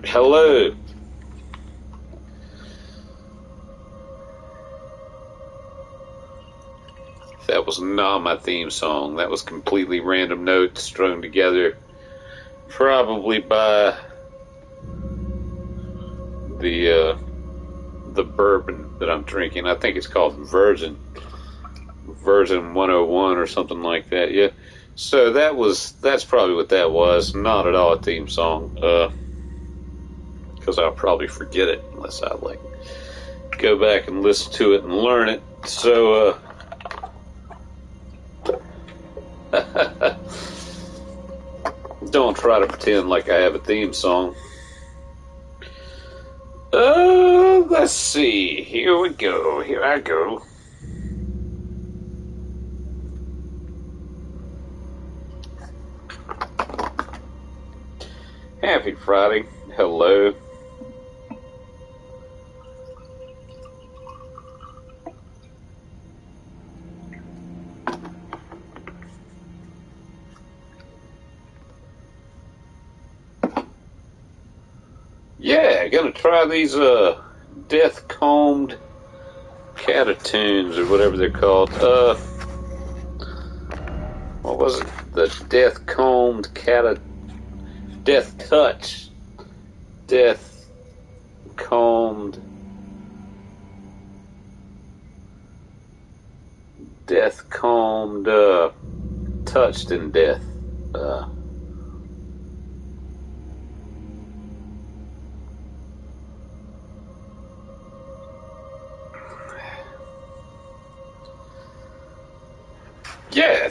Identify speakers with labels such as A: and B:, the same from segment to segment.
A: Hello. That was not my theme song. That was completely random notes strung together, probably by the bourbon that I'm drinking. I think it's called Virgin 101 or something like that. Yeah. So that's probably what that was. Not at all a theme song. Because I'll probably forget it unless I go back and listen to it and learn it. So don't try to pretend like I have a theme song. Let's see. Here we go. Here I go. Happy Friday. Hello. Yeah, gonna try these death combed catatoons or whatever they're called. What was it? The death combed death touch. Death combed. Death combed touched in death. Yeah,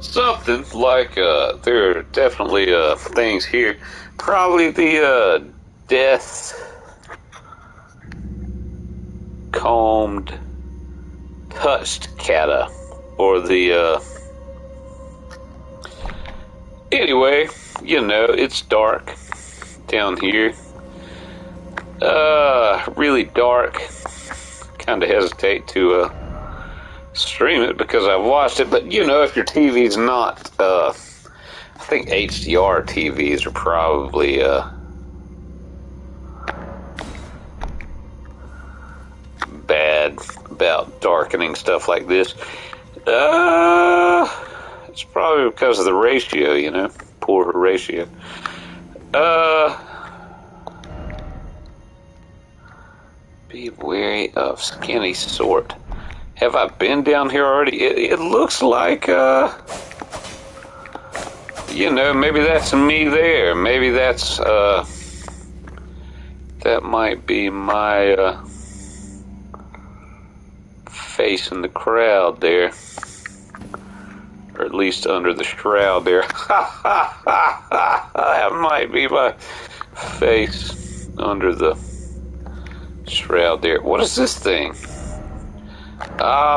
A: something like, there are definitely, things here. Probably the, death combed touched cata, or the, anyway, it's dark down here. Really dark. Kind of hesitate to stream it because I've watched it, but if your TV's not, I think HDR TVs are probably bad about darkening stuff like this. It's probably because of the ratio, poor ratio. Be wary of skinny sort. Have I been down here already? It looks like, maybe that's me there. Maybe that's, that might be my, face in the crowd there. Or at least under the shroud there. That might be my face under the shroud there. What is this thing?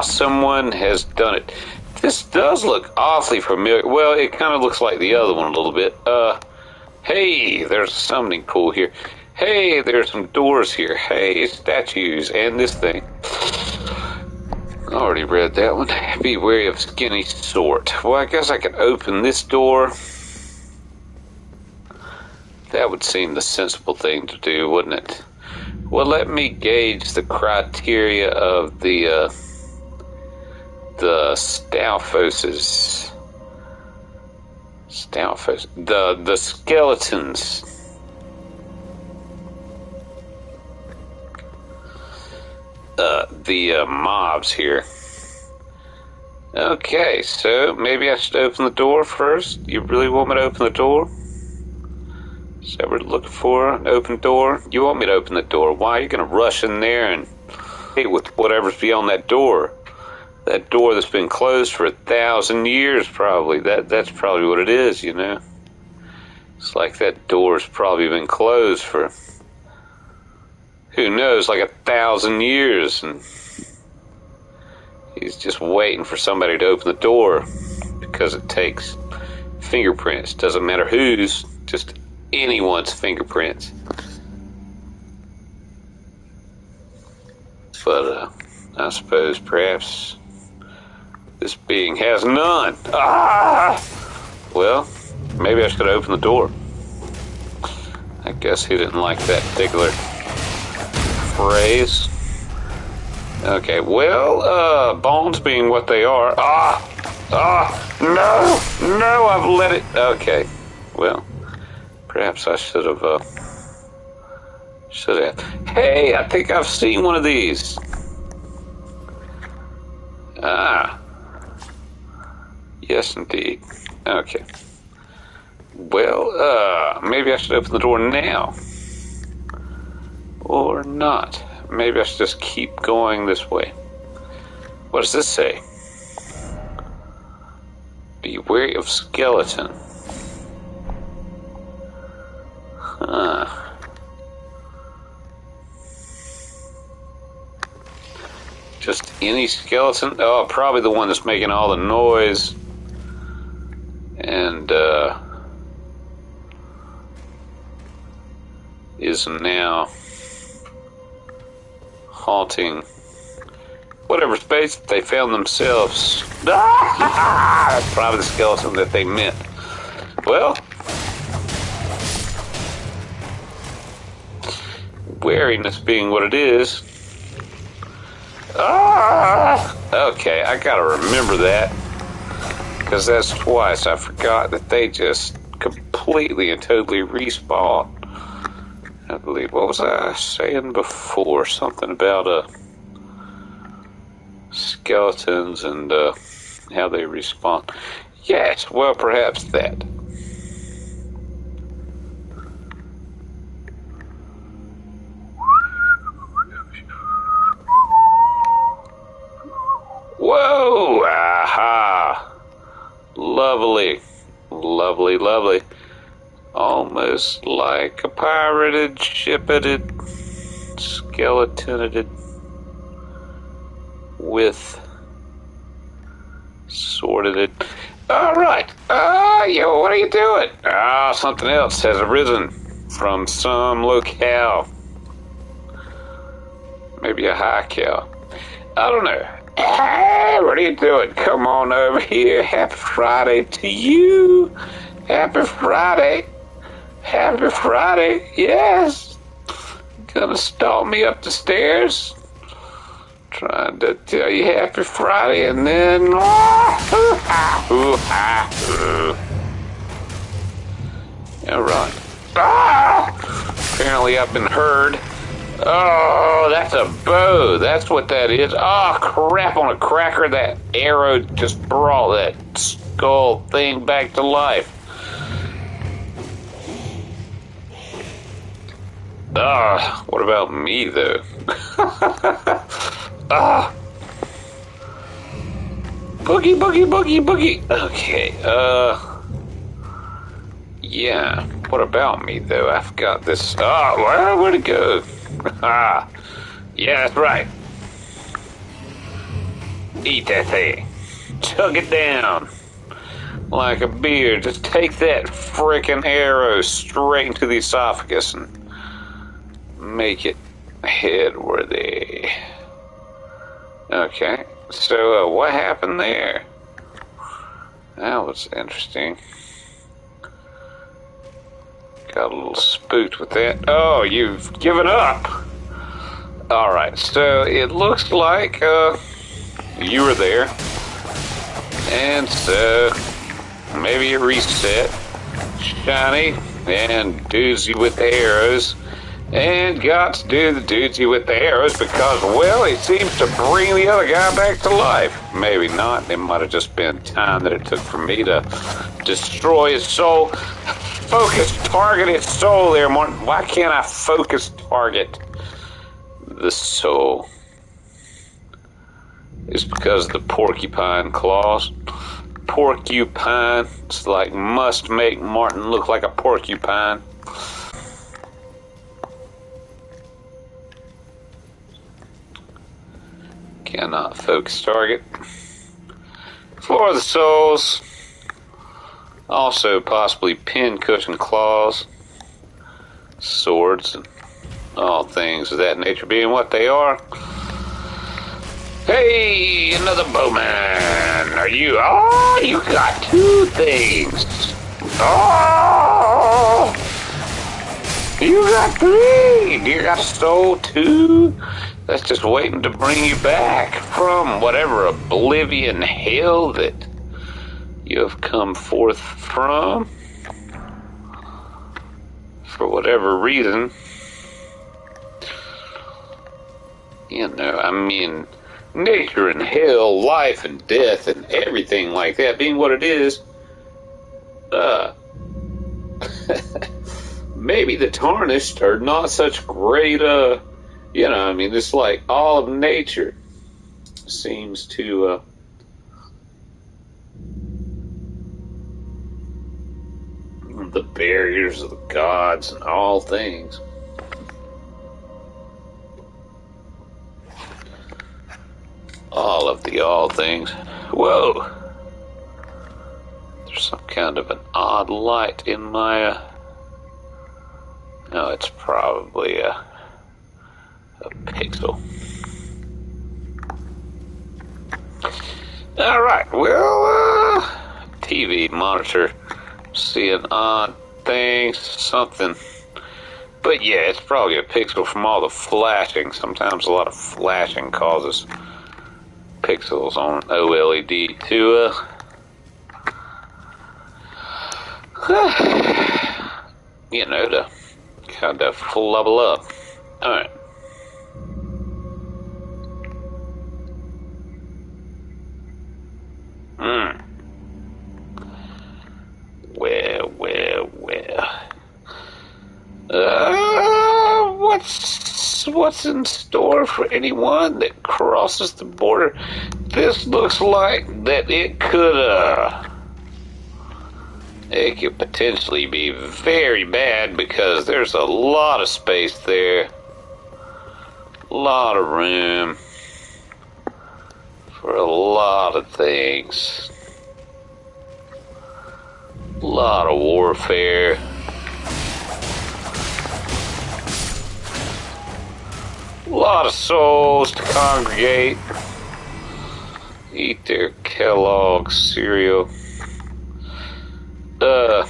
A: Someone has done it. This does look awfully familiar. Well, it kind of looks like the other one a little bit. Hey, there's a summoning pool here. Hey, there's some doors here. Hey, statues and this thing. I already read that one. Be wary of skinny sort. Well, I guess I could open this door. That would seem the sensible thing to do, wouldn't it? Well, let me gauge the criteria of the Stalfoses. The skeletons. The mobs here. Okay, so maybe I should open the door first. You really want me to open the door? Is that what we're looking for? An open door? You want me to open the door? Why? You're going to rush in there and hit with whatever's beyond that door. That door that's been closed for 1,000 years, probably. That's probably what it is, It's like that door's probably been closed for, who knows, like 1,000 years. And he's just waiting for somebody to open the door because it takes fingerprints. Doesn't matter whose, just anyone's fingerprints. But I suppose perhaps this being has none. Ah! Well, maybe I should open the door. I guess he didn't like that particular phrase. Okay, well, bones being what they are. No, I've let it. Okay, well, perhaps I should have. Hey, I think I've seen one of these. Yes, indeed. Okay. Well, maybe I should open the door now. Or not. Maybe I should just keep going this way. What does this say? Be wary of skeleton. Huh. Just any skeleton? Oh, probably the one that's making all the noise. And, is now haunting whatever space they found themselves. That's probably the skeleton that they meant. Well, wariness being what it is. Okay, I gotta remember that, because that's twice I forgot that they just completely and totally respawn. I believe, what was I saying before? Something about skeletons and how they respawn. Yes, well, perhaps that. Whoa! Aha! Lovely. Lovely, lovely. Almost like a pirated, ship-ed, skeletoned with sorted. Alright. Yo, what are you doing? Something else has arisen from some locale. Maybe a high cow. I don't know. Hey, what are you doing? Come on over here. Happy Friday to you. Happy Friday. Happy Friday. Yes. Gonna stalk me up the stairs. Trying to tell you happy Friday and then... Alright. Apparently I've been heard. Oh, that's a bow. That's what that is. Oh, crap on a cracker. That arrow just brought that skull thing back to life. What about me, though? Boogie, boogie, boogie, boogie. Okay, yeah. What about me, though? I've got this. Where'd it go? Yeah, that's right. Eat that thing. Chug it down. Like a beer. Just take that frickin' arrow straight into the esophagus and make it head-worthy. Okay, so what happened there? That was interesting. Got a little spooked with that. Oh, you've given up. Alright, so it looks like you were there. And so maybe a reset. Shiny and doozy with the arrows. And got to do the doozy with the arrows because, well, he seems to bring the other guy back to life. Maybe not. It might have just been time that it took for me to destroy his soul. Focus, target his soul there, Martin. Why can't I focus, target the soul? It's because of the porcupine claws. Porcupine. It's like must make Martin look like a porcupine. Cannot focus target. Floor of the souls. Also possibly pin cushion claws. Swords and all things of that nature being what they are. Hey, another bowman. Are you? Oh, you got two things. Oh, you got three. You got a soul too. That's just waiting to bring you back from whatever oblivion hell that you have come forth from. For whatever reason. You know, I mean, nature and hell, life and death and everything like that being what it is, maybe the tarnished are not such great, you know, I mean, it's like all of nature seems to, the barriers of the gods and all things. All of the all things. Whoa! There's some kind of an odd light in my, no, it's probably a pixel. Alright, well, TV monitor, seeing odd things, something. But yeah, it's probably a pixel from all the flashing. Sometimes a lot of flashing causes pixels on OLED to, you know, to kind of flubble up. Alright. Well. What's in store for anyone that crosses the border? This looks like that it could potentially be very bad because there's a lot of space there, a lot of room for a lot of things, a lot of warfare. A lot of souls to congregate, eat their Kellogg's cereal, or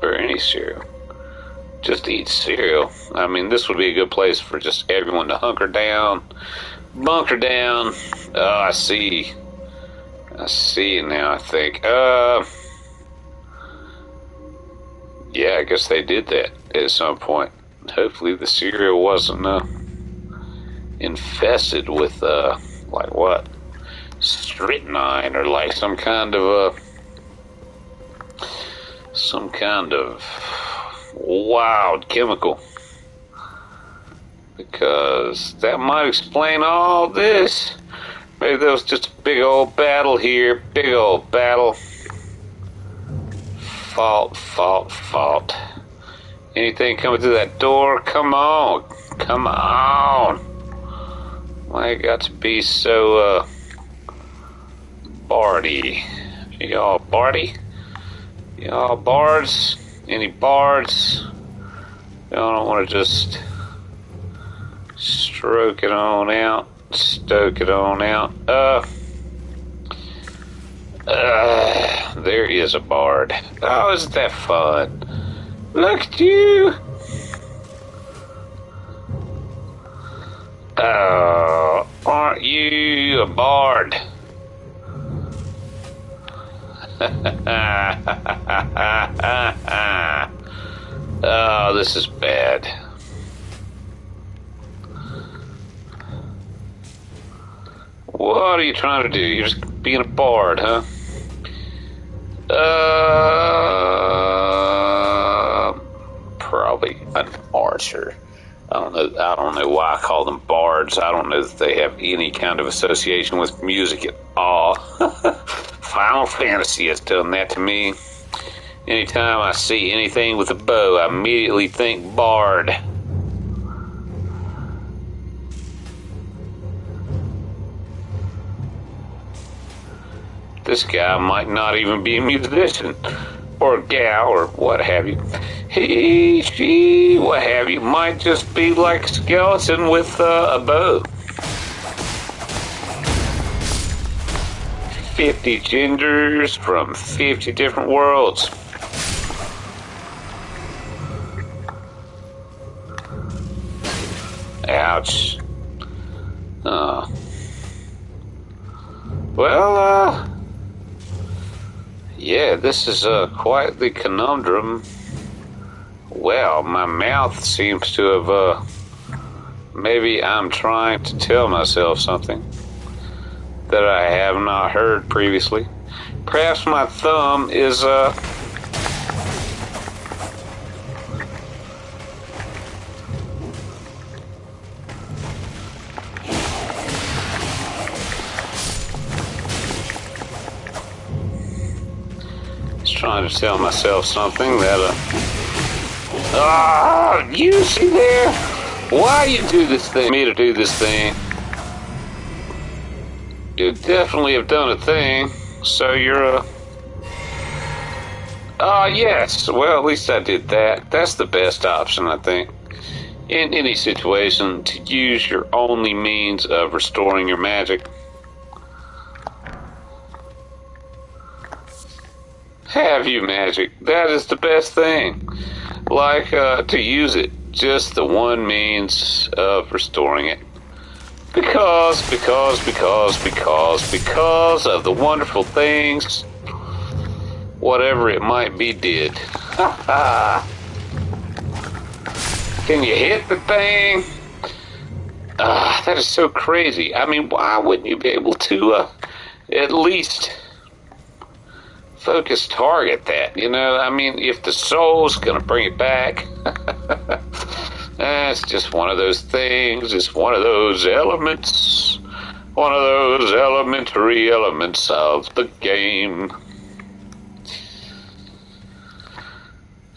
A: any cereal. Just eat cereal. I mean, this would be a good place for just everyone to hunker down, bunker down. Oh, I see now, I think. Yeah, I guess they did that at some point. Hopefully the cereal wasn't, infested with, like what? Strychnine or like some kind of wild chemical. Because that might explain all this. Maybe there was just a big old battle here. Big old battle. Fault. Anything coming through that door? Come on. Why it got to be so, bardy? Y'all bardy? Y'all bards? Any bards? Y'all don't want to just stoke it on out. There is a bard. Oh, isn't that fun? Look at you! Oh, aren't you a bard? Oh, this is bad. What are you trying to do? You're just being a bard, huh? Probably an archer. I don't know why I call them bards. I don't know that they have any kind of association with music at all. Final Fantasy has done that to me. Anytime I see anything with a bow, I immediately think bard. This guy might not even be a musician, or a gal, or what have you. He, she, what have you, might just be like a skeleton with a bow. 50 genders from 50 different worlds. Ouch. Oh. Well, yeah, this is quite the conundrum. Well, my mouth seems to have, maybe I'm trying to tell myself something that I have not heard previously. Perhaps my thumb is, trying to tell myself something that, you see there? Why you do this thing? Me to do this thing. You definitely have done a thing, so you're, yes, well, at least I did that. That's the best option, I think. In any situation, to use your only means of restoring your magic. Have you magic? That is the best thing. Like, to use it. Just the one means of restoring it. Because of the wonderful things, whatever it might be, did. Ha ha! Can you hit the thing? That is so crazy. I mean, why wouldn't you be able to, at least focus target that, you know? I mean, if the soul's gonna bring it back, that's just one of those things. It's one of those elements, one of those elementary elements of the game.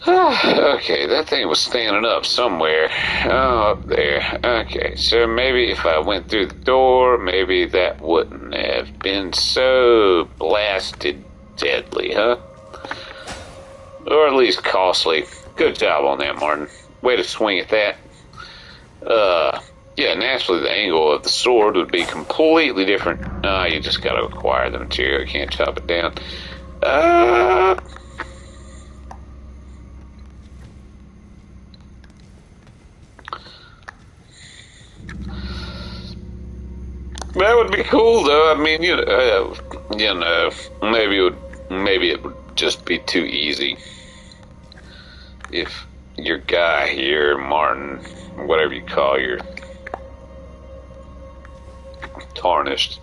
A: Okay, that thing was standing up somewhere. Oh, up there. Okay, so maybe if I went through the door, maybe that wouldn't have been so blasted deadly, huh? Or at least costly. Good job on that, Martin. Way to swing at that. Yeah, naturally the angle of the sword would be completely different. You just gotta acquire the material. You can't chop it down. That would be cool, though. I mean, maybe it would just be too easy if your guy here, Martin, whatever you call your tarnished,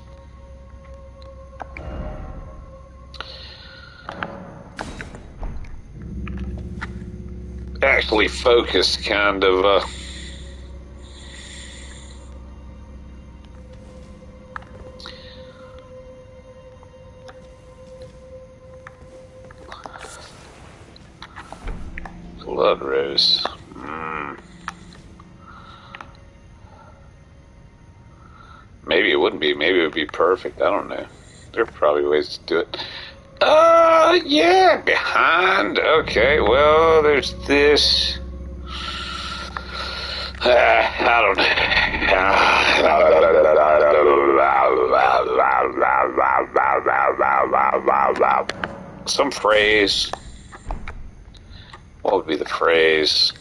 A: actually focused, kind of. Blood rose. Maybe it wouldn't be. Maybe it would be perfect. I don't know. There are probably ways to do it. Yeah, behind. Okay, well, there's this. I don't know. Some phrase. What would be the phrase?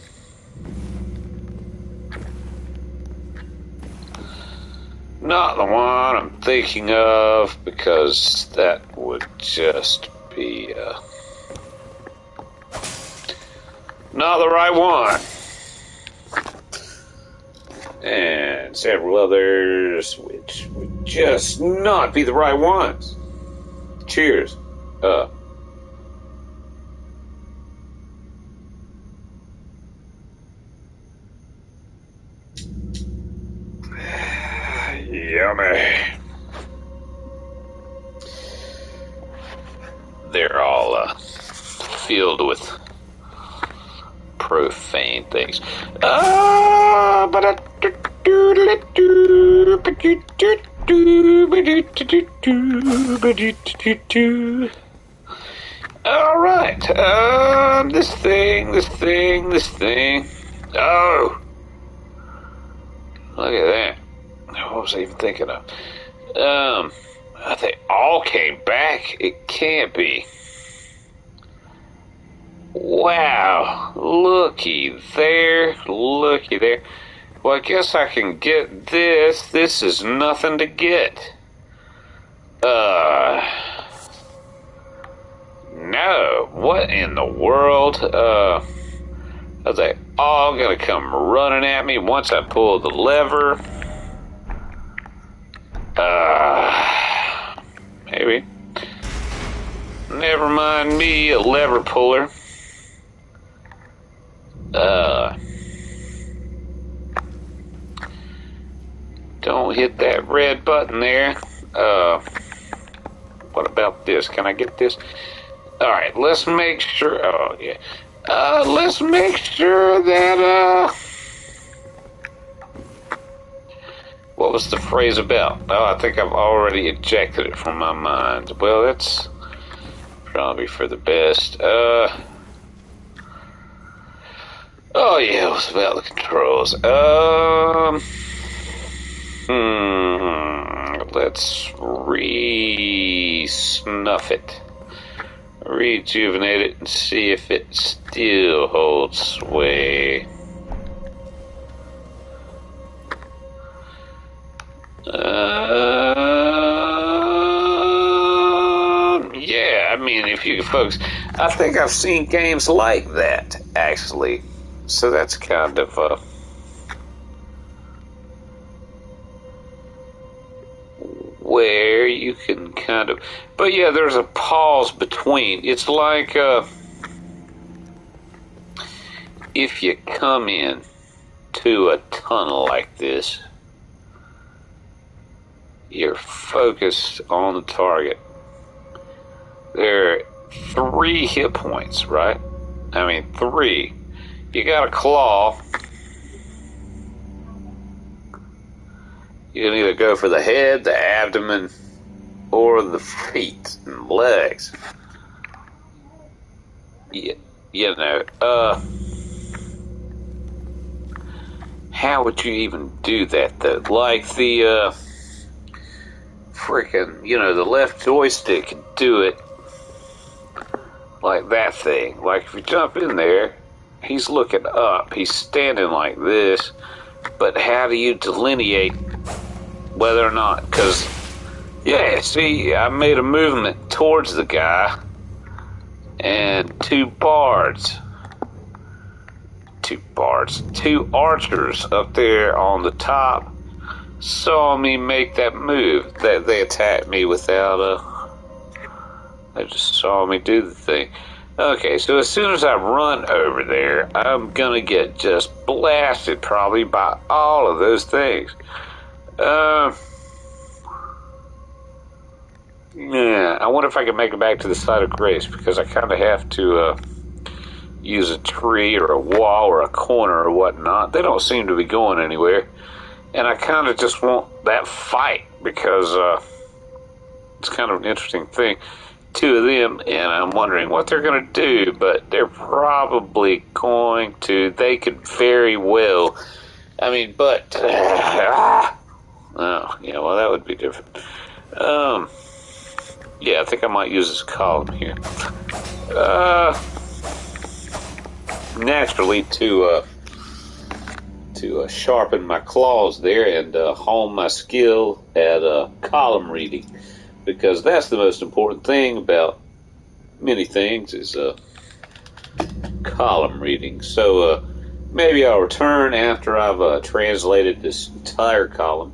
A: Not the one I'm thinking of, because that would just be not the right one. And several others which would just not be the right ones. Cheers. Yummy. They're all filled with profane things. All right. This thing. Oh, look at that. What was I even thinking of? They all came back? It can't be. Wow, looky there, looky there. Well, I guess I can get this. This is nothing to get. No, what in the world? Are they all gonna come running at me once I pull the lever? Maybe. Never mind me, a lever puller. Don't hit that red button there. What about this? Can I get this? Alright, let's make sure. Oh, yeah. Let's make sure that, what was the phrase about? Oh, I think I've already ejected it from my mind. Well, that's probably for the best. Oh, yeah, it was about the controls. Let's re-snuff it. Rejuvenate it and see if it still holds sway. Yeah, I mean, if you folks, I think I've seen games like that, actually. So that's kind of, where you can kind of, but yeah, there's a pause between. It's like, if you come in to a tunnel like this, you're focused on the target. There are 3 hit points, right? I mean, 3. You got a claw. You can either go for the head, the abdomen, or the feet and legs. Yeah, you know, how would you even do that, though? Like the, freaking, you know, the left joystick can do it like that thing. Like, if you jump in there, he's looking up. He's standing like this. But how do you delineate whether or not? Because, yeah, see, I made a movement towards the guy. And 2 archers up there on the top saw me make that move. That they attacked me without they just saw me do the thing. Okay, so as soon as I run over there, I'm gonna get just blasted probably by all of those things. Yeah, I wonder if I can make it back to the site of grace, because I kind of have to use a tree or a wall or a corner or whatnot. They don't seem to be going anywhere. And I kind of just want that fight, because it's kind of an interesting thing. 2 of them, and I'm wondering what they're going to do, but they're probably going to. They could very well. I mean, but. Oh, yeah, well, that would be different. Yeah, I think I might use this column here. Naturally, to sharpen my claws there and hone my skill at column reading, because that's the most important thing about many things is column reading. So maybe I'll return after I've translated this entire column.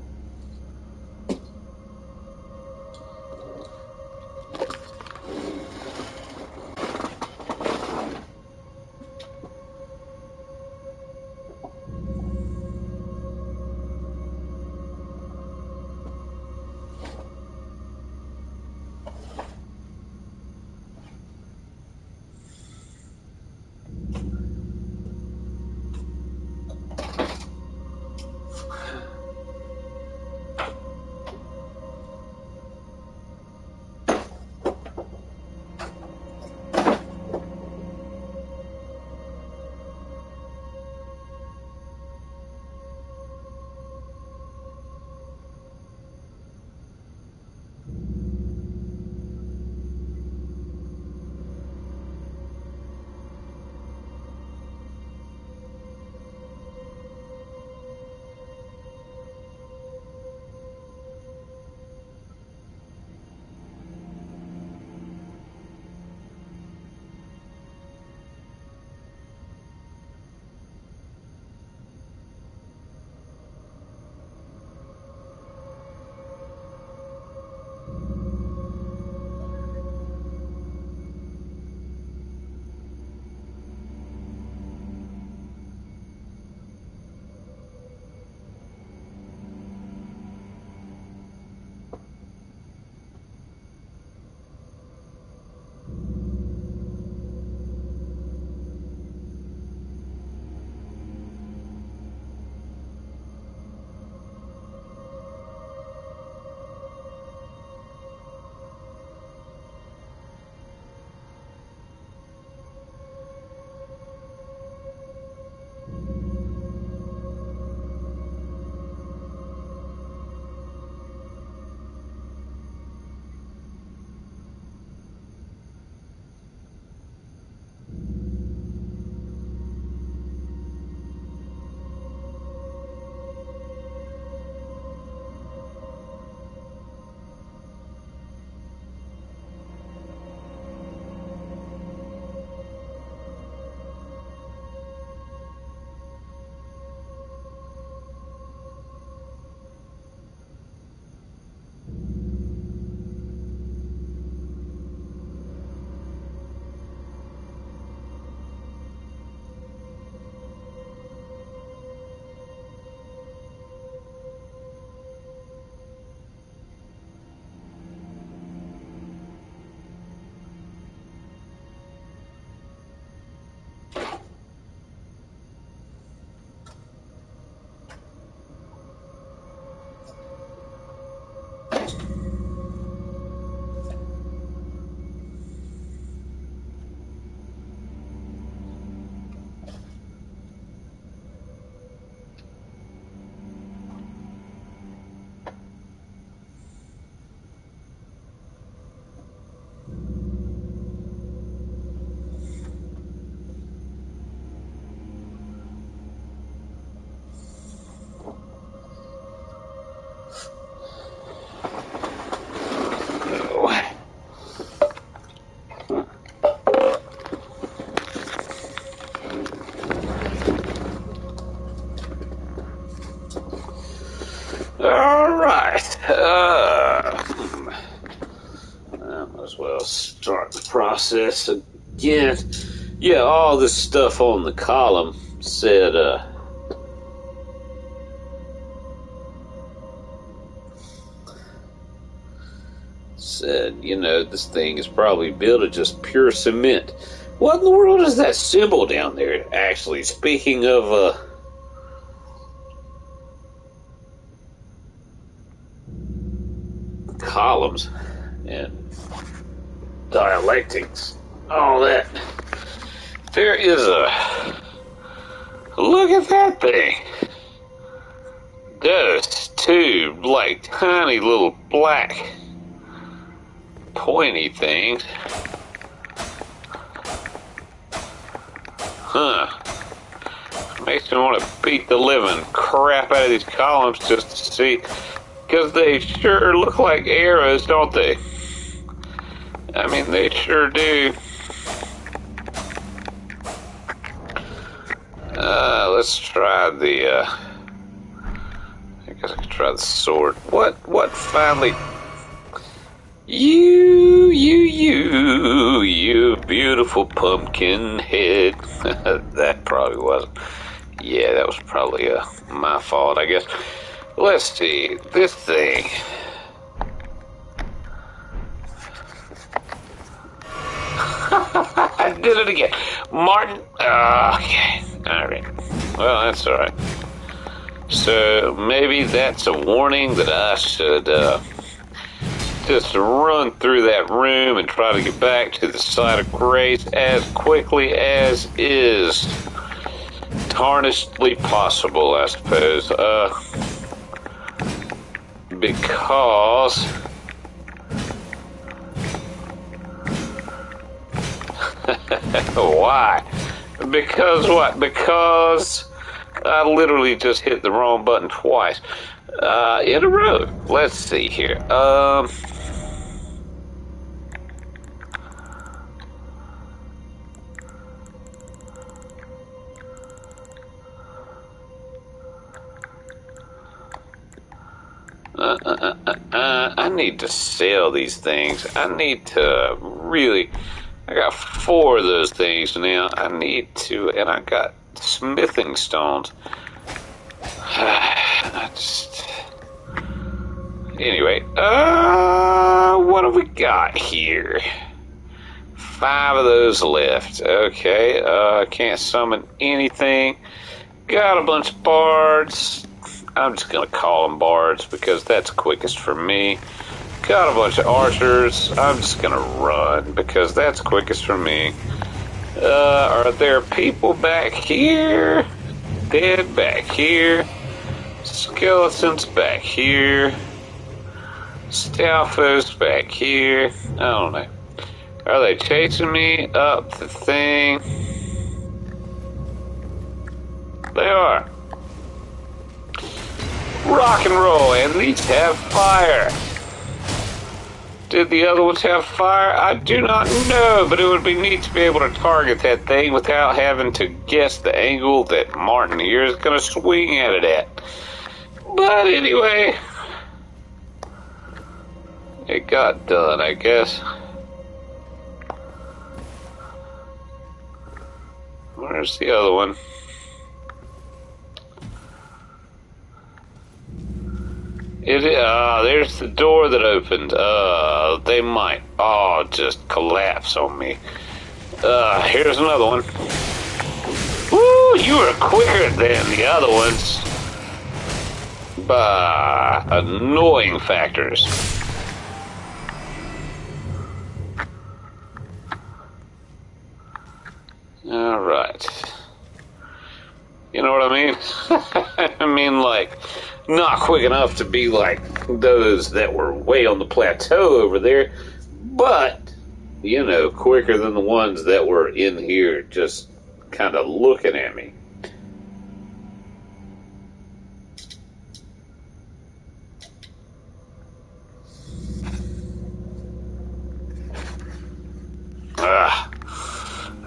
A: Alright. I might as well start the process again. Yeah, all this stuff on the column said, this thing is probably built of just pure cement. What in the world is that symbol down there, actually? Speaking of, columns and dialectics, all that. There is look at that thing. Those two, like, tiny little black pointy things. Huh. Makes me want to beat the living crap out of these columns just to see, because they sure look like arrows, don't they? I mean, they sure do. Let's try the, I guess I could try the sword. What finally? You beautiful pumpkin head. That probably wasn't. Yeah, that was probably my fault, I guess. Let's see, this thing. I did it again. Martin. Okay. Alright. Well, that's alright. So, maybe that's a warning that I should, just run through that room and try to get back to the site of grace as quickly as is tarnishedly possible, I suppose. Because why? Because what? Because I literally just hit the wrong button twice in a row. Let's see here. I need to sell these things. I need to really. I got 4 of those things now. I need to, and I got smithing stones. Anyway, what have we got here? 5 of those left. Okay, can't summon anything. Got a bunch of bards. I'm just gonna call them bards because that's quickest for me. Got a bunch of archers. I'm just gonna run because that's quickest for me. Are there people back here? Dead back here. Skeletons back here. Stalfos back here. I don't know. Are they chasing me up the thing? They are. Rock and roll, and these have fire. Did the other ones have fire? I do not know, but it would be neat to be able to target that thing without having to guess the angle that Martin here is going to swing at it at. But anyway, it got done, I guess. Where's the other one? There's the door that opened. They might all just collapse on me. Here's another one. Woo, you were quicker than the other ones. By annoying factors. Alright. You know what I mean? I mean, like, not quick enough to be like those that were way on the plateau over there, but, you know, quicker than the ones that were in here just kind of looking at me.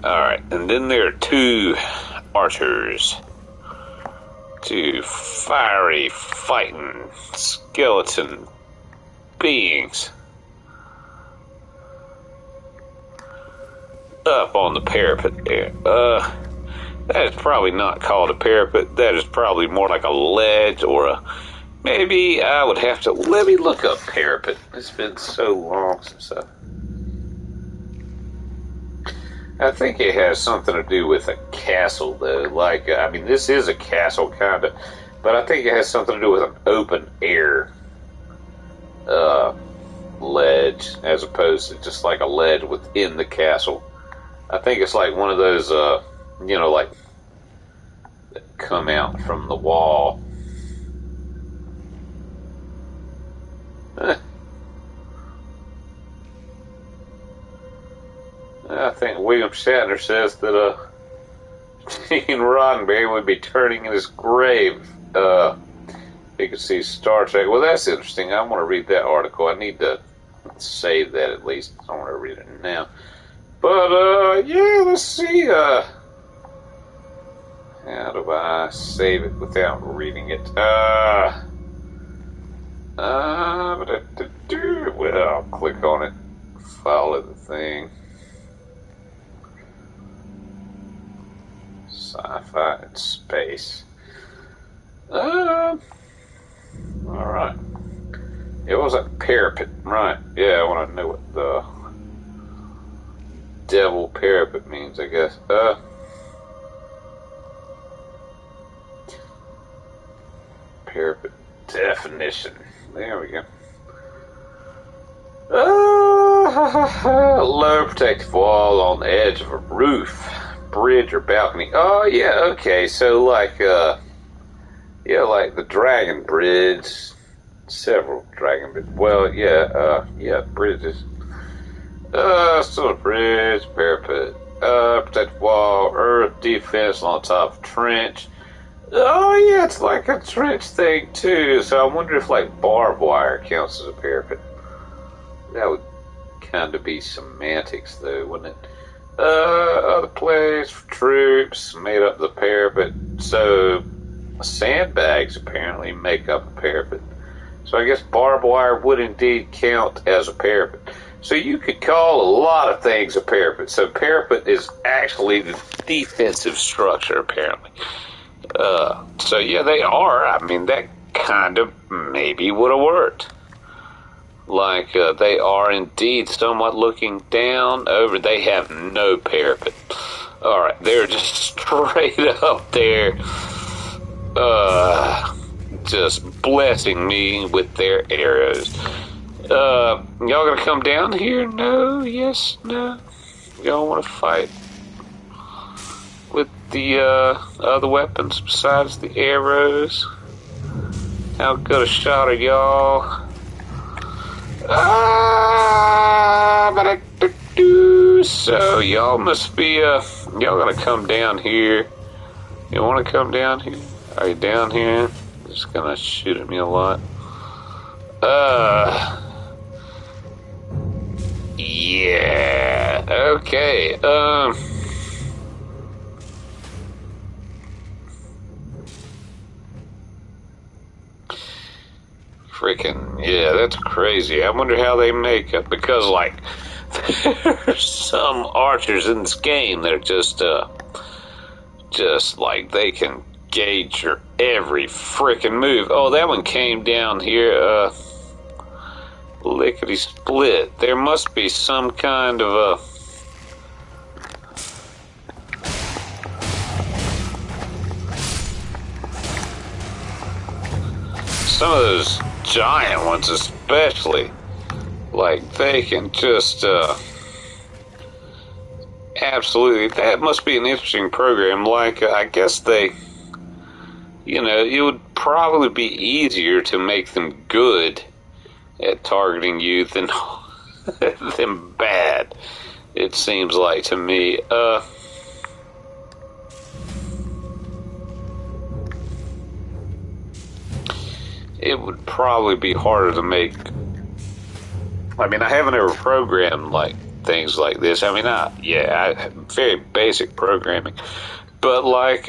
A: Alright, and then there are 2 archers. two fiery, fighting skeleton beings up on the parapet there. That is probably not called a parapet. That is probably more like a ledge or a... Maybe I would have to... Let me look up parapet. It's been so long since I think it has something to do with a castle, though. Like, I mean, this is a castle, kind of. But I think it has something to do with an open air ledge, as opposed to just like a ledge within the castle. I think it's like one of those, you know, like, that come out from the wall. I think William Shatner says that Gene Roddenberry would be turning in his grave. You can see Star Trek. Well, that's interesting. I want to read that article. I need to save that at least. I want to read it now. But, yeah, let's see. How do I save it without reading it? Well, I'll click on it. Follow the thing. Sci-fi and space. Alright. It was a parapet, right? Yeah, I want to know what the devil parapet means, I guess. Parapet definition. There we go. Low protective wall on the edge of a roof, bridge, or balcony. Oh, yeah, okay. So, like, yeah, like the Dragon Bridge. Several Dragon Bridges. Well, yeah, yeah, bridges. Still a bridge, parapet, protective wall, earth defense on top of trench. Oh, yeah, it's like a trench thing, too. So I wonder if, like, barbed wire counts as a parapet. That would kind of be semantics, though, wouldn't it? Other place for troops made up the parapet. So sandbags apparently make up a parapet. So I guess barbed wire would indeed count as a parapet. So you could call a lot of things a parapet. So parapet is actually the defensive structure, apparently. So yeah, they are. I mean, that kind of maybe would have worked. Like, they are indeed somewhat looking down over. They have no parapet. Alright, they're just straight up there, just blessing me with their arrows. Y'all gonna come down here? No? Yes? No? Y'all wanna fight with the, other weapons besides the arrows? How good a shot are y'all? So y'all must be y'all gonna come down here. You wanna come down here? Are you down here? Just gonna shoot at me a lot. Yeah. Okay. Freaking, yeah, that's crazy. I wonder how they make it, because, like, there's some archers in this game that are just like, they can gauge your every freaking move. Oh, that one came down here, lickety split. There must be some kind of some of those giant ones especially, like, they can just absolutely, that must be an interesting program. Like, I guess they, you know, it would probably be easier to make them good at targeting you than than bad, it seems like to me. It would probably be harder to make. I mean, I haven't ever programmed like things like this. I mean, very basic programming, but like,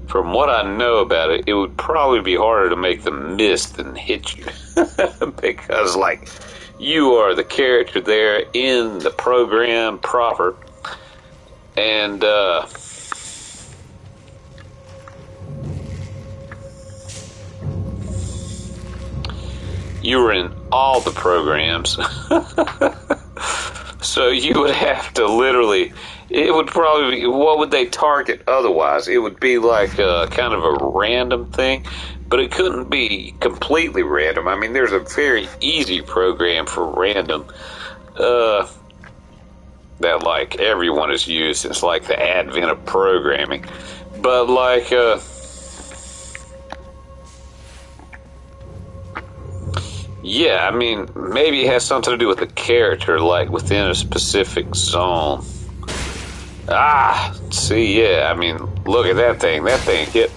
A: from what I know about it, it would probably be harder to make them miss than hit you. Because, like, you are the character there in the program proper. And, you were in all the programs. So you would have to literally, it would probably be, what would they target otherwise? It would be like a kind of a random thing, but it couldn't be completely random. I mean, there's a very easy program for random that like everyone has used since like the advent of programming. But like, yeah, I mean, maybe it has something to do with the character, like within a specific zone. Ah, see, yeah, I mean, look at that thing. That thing hit,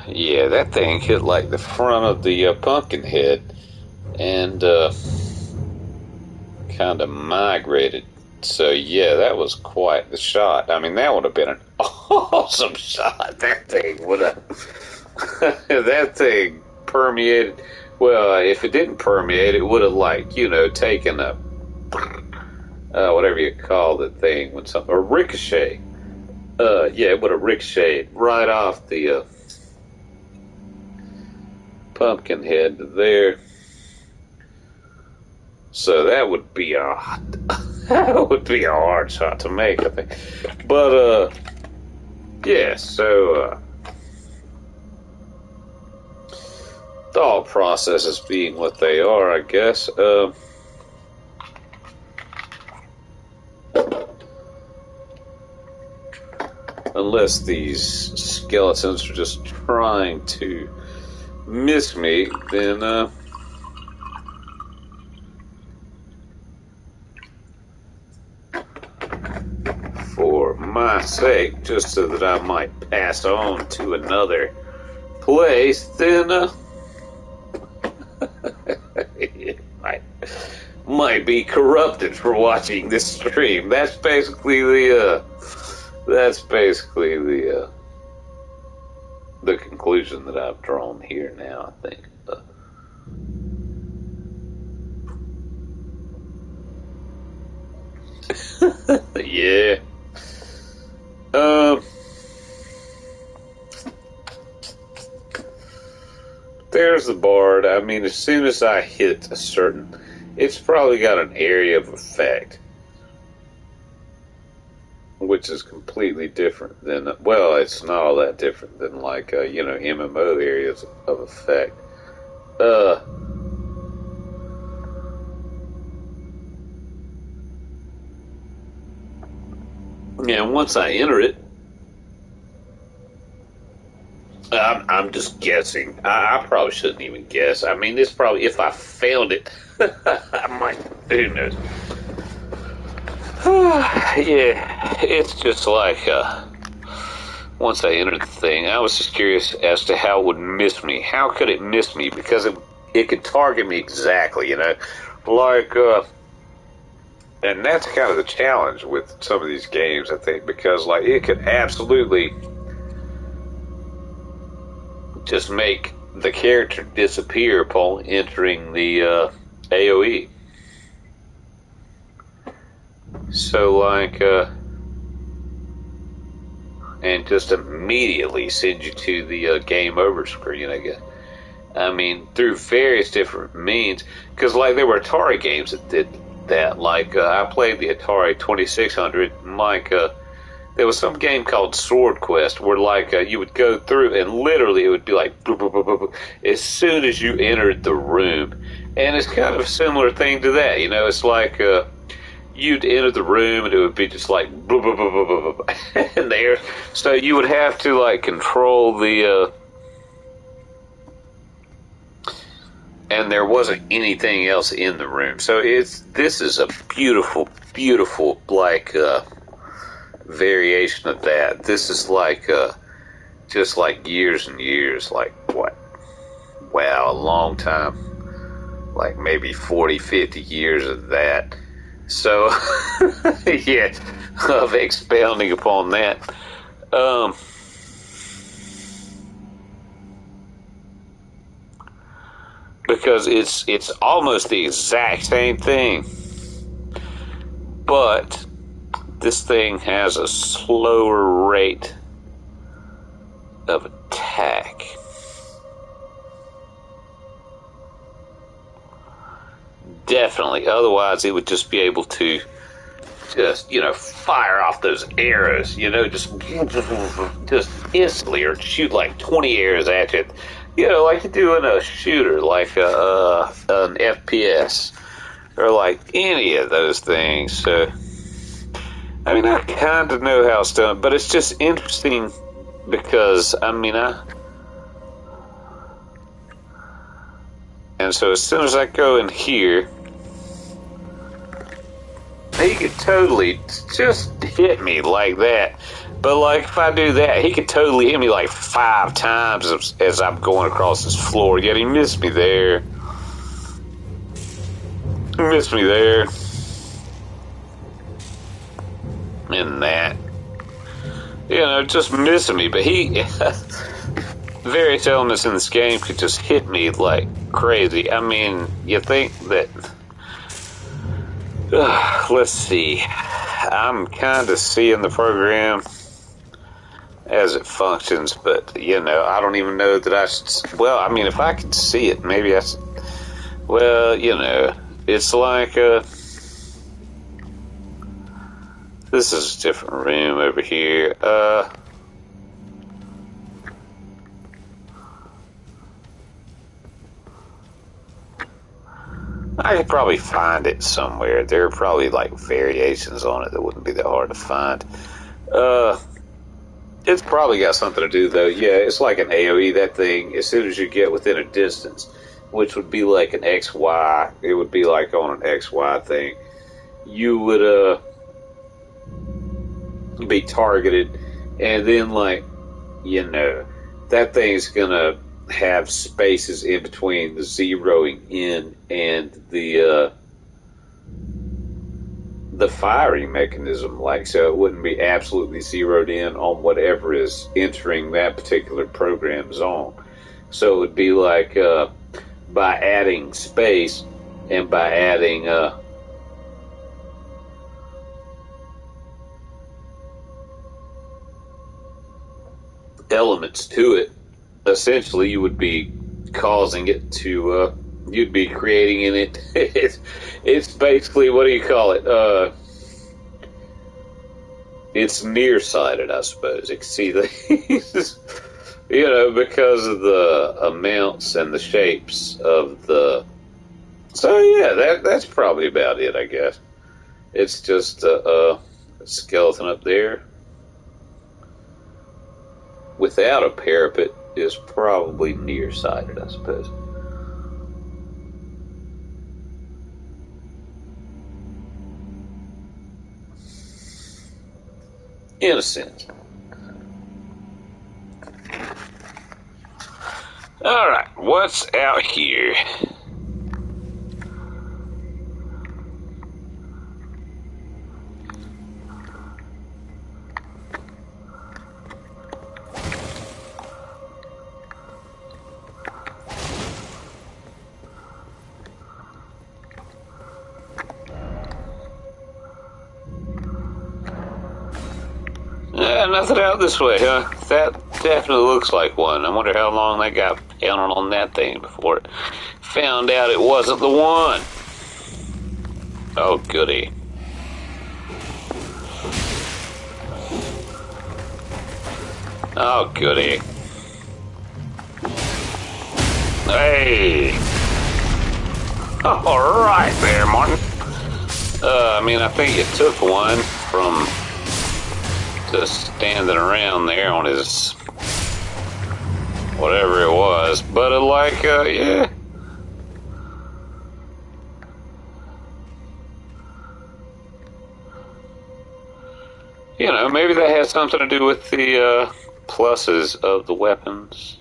A: yeah, that thing hit like the front of the pumpkin head and kind of migrated. So, yeah, that was quite the shot. I mean, that would have been an awesome shot. That thing would have... that thing permeated. Well, if it didn't permeate, it would have, like, you know, taken a whatever you call the thing when something, or ricochet. Yeah, it would have ricocheted right off the pumpkin head there. So that would be a that would be a hard shot to make, I think. But yeah, so thought processes being what they are, I guess. Unless these skeletons are just trying to miss me, then for my sake, just so that I might pass on to another place, then it might be corrupted for watching this stream. That's basically the conclusion that I've drawn here now, I think. Yeah. There's the bard. I mean, as soon as I hit a certain... It's probably got an area of effect, which is completely different than... Well, it's not all that different than, like, you know, MMO areas of effect. Yeah, once I enter it, I'm just guessing. I probably shouldn't even guess. I mean, this probably, if I found it, I might, who knows. Yeah, it's just like, once I entered the thing, I was just curious as to how it would miss me. How could it miss me? Because it could target me exactly, you know? Like, and that's kind of the challenge with some of these games, I think, because, like, it could absolutely just make the character disappear upon entering the AoE. So, like, and just immediately send you to the game over screen, I guess. I mean, through various different means, because, like, there were Atari games that did that. Like, I played the Atari 2600, and, like, there was some game called Sword Quest where, like, you would go through and literally it would be like boop, boop, boop, boop, boop, as soon as you entered the room. And it's kind of a similar thing to that, you know. It's like you'd enter the room and it would be just like boop, boop, boop, boop, boop, boop, and there. So you would have to, like, control the and there wasn't anything else in the room. So this is a beautiful, beautiful, like, variation of that. This is like just like years and years, like, what, wow, a long time, like maybe 40-50 years of that. So yeah, of expounding upon that. Because it's almost the exact same thing, but this thing has a slower rate of attack. Definitely. Otherwise, it would just be able to just, fire off those arrows, just instantly, or shoot like 20 arrows at you. Like you do in a shooter, like an FPS, or like any of those things. So, I mean, I kind of know how it's done, but it's just interesting because, and so as soon as I go in here, he could totally just hit me like that. But like if I do that, he could totally hit me like 5 times as I'm going across this floor. Yet he missed me there. He missed me there. And that. Just missing me. But various elements in this game could just hit me like crazy. I mean, you think that... let's see. I'm kind of seeing the program as it functions, but I don't even know that I should. Well, I mean, if I could see it, maybe I should. Well, it's like this is a different room over here. I could probably find it somewhere. There are probably like variations on it that wouldn't be that hard to find. It's probably got something to do, though. Yeah, it's like an AoE, that thing. As soon as you get within a distance, which would be like an XY, it would be like on an XY thing, you would be targeted, and then that thing's gonna have spaces in between the zeroing in and the firing mechanism, so it wouldn't be absolutely zeroed in on whatever is entering that particular program zone. So it would be like by adding space and by adding elements to it, essentially you would be causing it to you'd be creating in it. It's basically, what do you call it? It's nearsighted, I suppose. You can see these, because of the amounts and the shapes of the. So yeah, that's probably about it, I guess. It's just a skeleton up there without a parapet is probably nearsighted, I suppose. In a sense. Alright, what's out here? Nothing out this way, huh? That definitely looks like one. I wonder how long they got pounding on that thing before it found out it wasn't the one. Oh, goody. Oh, goody. Hey! Alright there, Martin. I think you took one from just standing around there on his whatever it was, but yeah. Maybe that has something to do with the pluses of the weapons.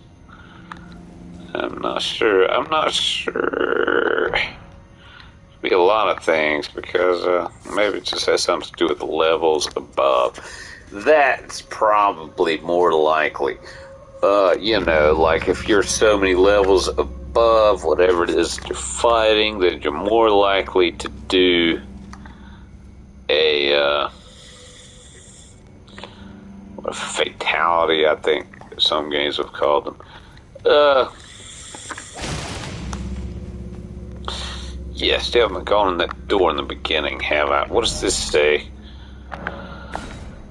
A: I'm not sure. be a lot of things because maybe it just has something to do with the levels above. That's probably more likely. You know, like if you're so many levels above whatever it is you're fighting, then you're more likely to do a fatality, I think some games have called them. Yeah, still haven't gone in that door in the beginning, have I? What does this say?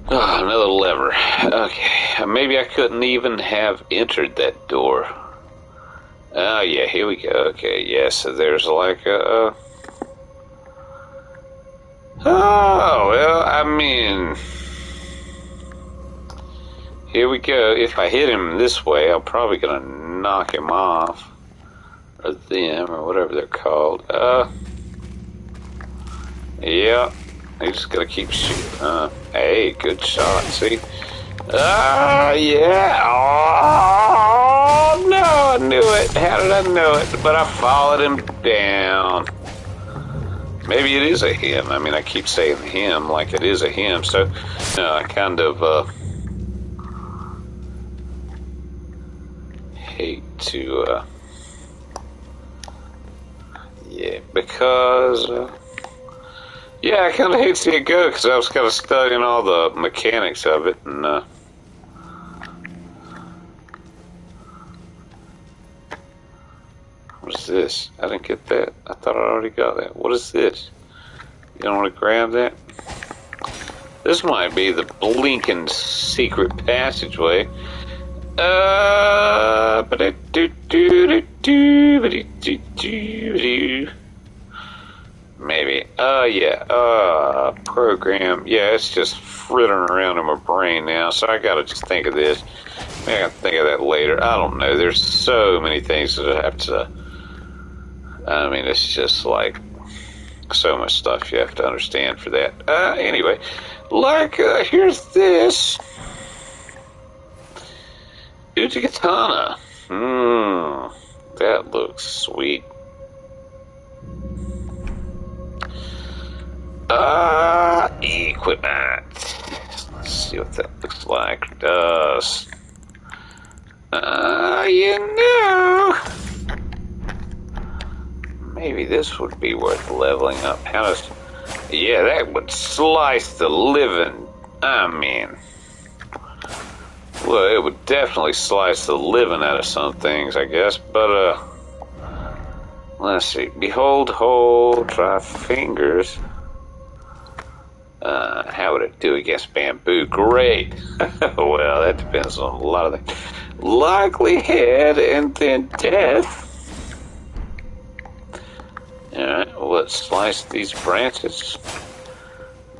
A: Oh, another lever. Okay, maybe I couldn't even have entered that door. Oh, yeah, here we go. Okay, yeah, so there's like a... Oh, well, I mean... Here we go. If I hit him this way, I'm probably gonna knock him off. Or them, or whatever they're called. Yeah. You just gotta keep shooting. Hey, good shot, see? Yeah. Oh, no, I knew it. How did I know it? But I followed him down. Maybe it is a him. I mean, I keep saying him like it is a him, so I kind of, hate to, yeah, because, yeah, I kind of hate to see it go because I was kind of studying all the mechanics of it, and, what is this? I didn't get that. I thought I already got that. What is this? You don't want to grab that? This might be the blinking secret passageway. Maybe. Yeah. Program. Yeah, it's just frittering around in my brain now, so I gotta just think of this. Maybe I can think of that later. I don't know. There's so many things that I have to... I mean, it's just like so much stuff you have to understand for that. Anyway, like, here's this. Uchigatana. That looks sweet. Equipment. Let's see what that looks like. It does. You know, maybe this would be worth leveling up. How does... Yeah, that would slice the living... I mean... Well, it would definitely slice the living out of some things, I guess, but, let's see. Behold, hold, try fingers. How would it do against bamboo? Great! Well, that depends on a lot of things. Likelihood and then death. Alright, well, let's slice these branches.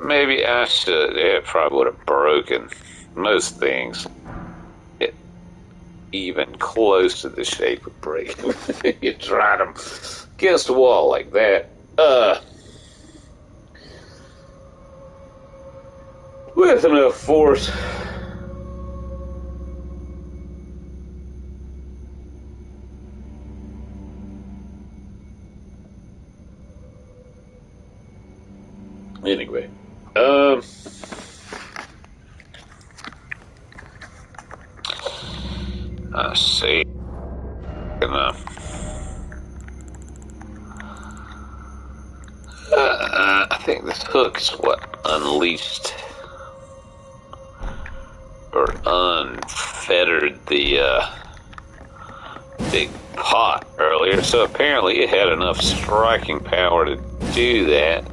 A: Maybe I should. Yeah, it probably would have broken most things. It even close to the shape of break. You tried them against the wall like that. With enough force. Anyway, let's see. I think this hook is what unleashed or unfettered the big pot earlier. So apparently it had enough striking power to do that.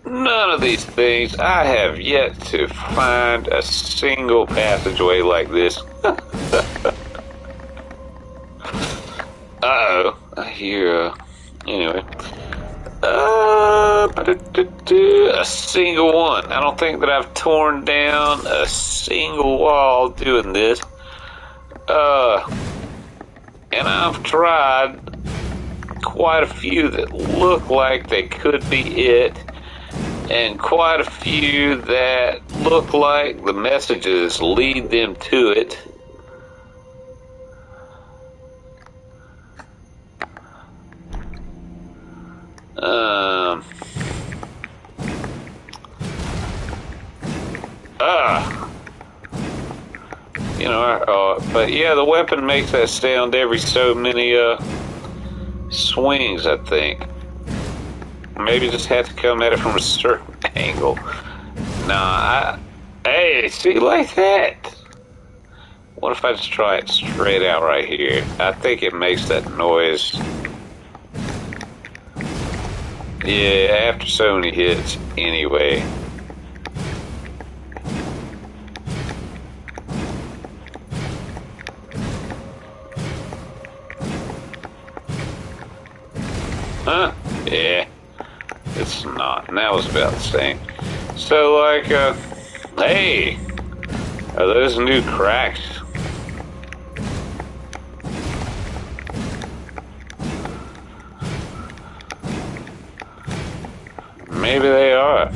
A: None of these things. I have yet to find a single passageway like this. Uh-oh. I hear, anyway. A single one. I don't think that I've torn down a single wall doing this. And I've tried quite a few that look like they could be it, and quite a few that look like the messages lead them to it. Um. You know, but yeah, the weapon makes that sound every so many swings, I think. Maybe just have to come at it from a certain angle. Nah, hey, see, like that. What if I just try it straight out right here? I think it makes that noise. Yeah, after so many hits, anyway. Huh? Yeah. It's not. And that was about the same. So, like, hey, are those new cracks? Maybe they are.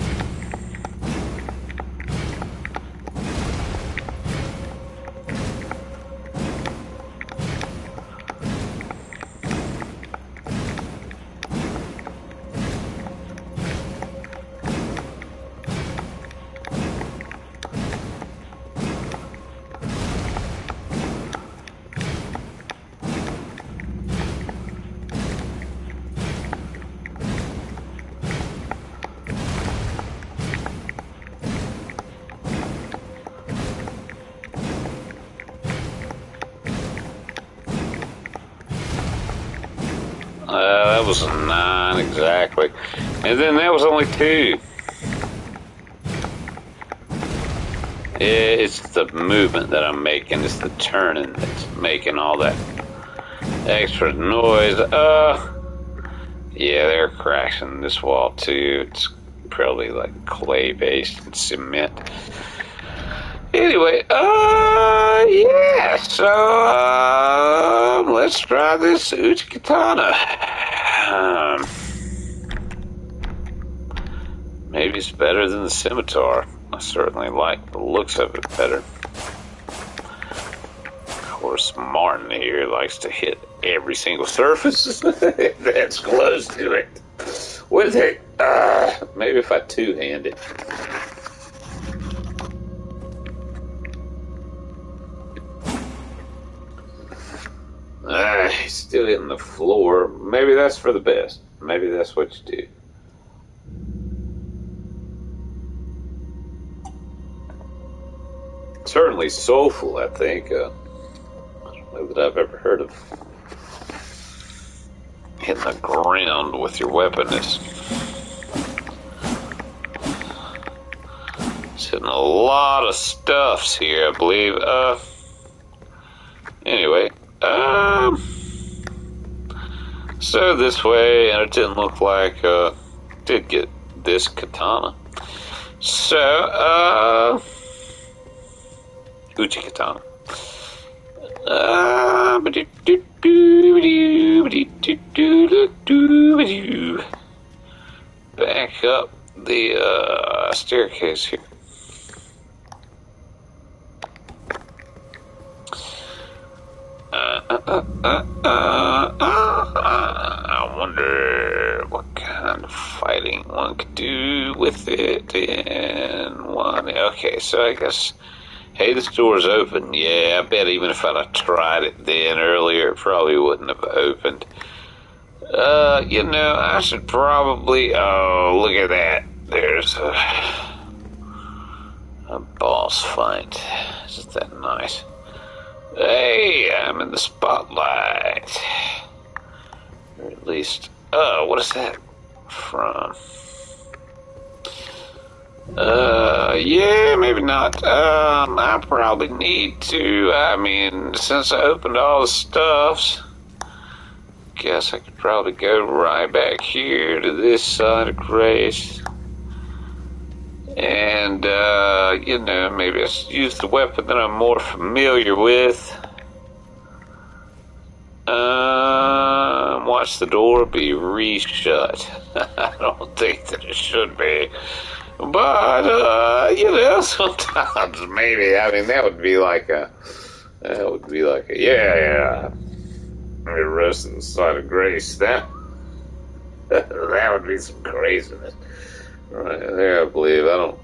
A: That was a 9 exactly. And then that was only 2. It's the movement that I'm making. It's the turning that's making all that extra noise. Yeah, there are cracks in this wall too. It's probably like clay based and cement. Anyway, yeah, so, let's try this Uchi Katana. Maybe it's better than the scimitar. I certainly like the looks of it better. Of course, Martin here likes to hit every single surface that's close to it with it. Maybe if I two-hand it. He's still hitting the floor. Maybe that's for the best. Maybe that's what you do. Certainly soulful, I think. I don't know that I've ever heard of hitting the ground with your weapon. It's hitting a lot of stuffs here, I believe. Anyway. So this way, and it didn't look like, did get this katana. So, Uchi Katana. Back up the staircase here. I wonder what kind of fighting one could do with it in one. Okay, so I guess, hey, this door's open. Yeah, I bet even if I'd have tried it then earlier, it probably wouldn't have opened. You know, I should probably, oh, look at that. There's a boss fight. Isn't that nice? Hey, I'm in the spotlight. Or at least, what is that from? Yeah, maybe not. I probably need to, I mean, since I opened all the stuffs, guess I could probably go right back here to this side of Grace. And, you know, maybe I should use the weapon that I'm more familiar with. Watch the door be re-shut. I don't think that it should be. But, you know, sometimes maybe, I mean, that would be like a, yeah. The rest of the side of Grace, that would would be some craziness. Right there, I believe. I don't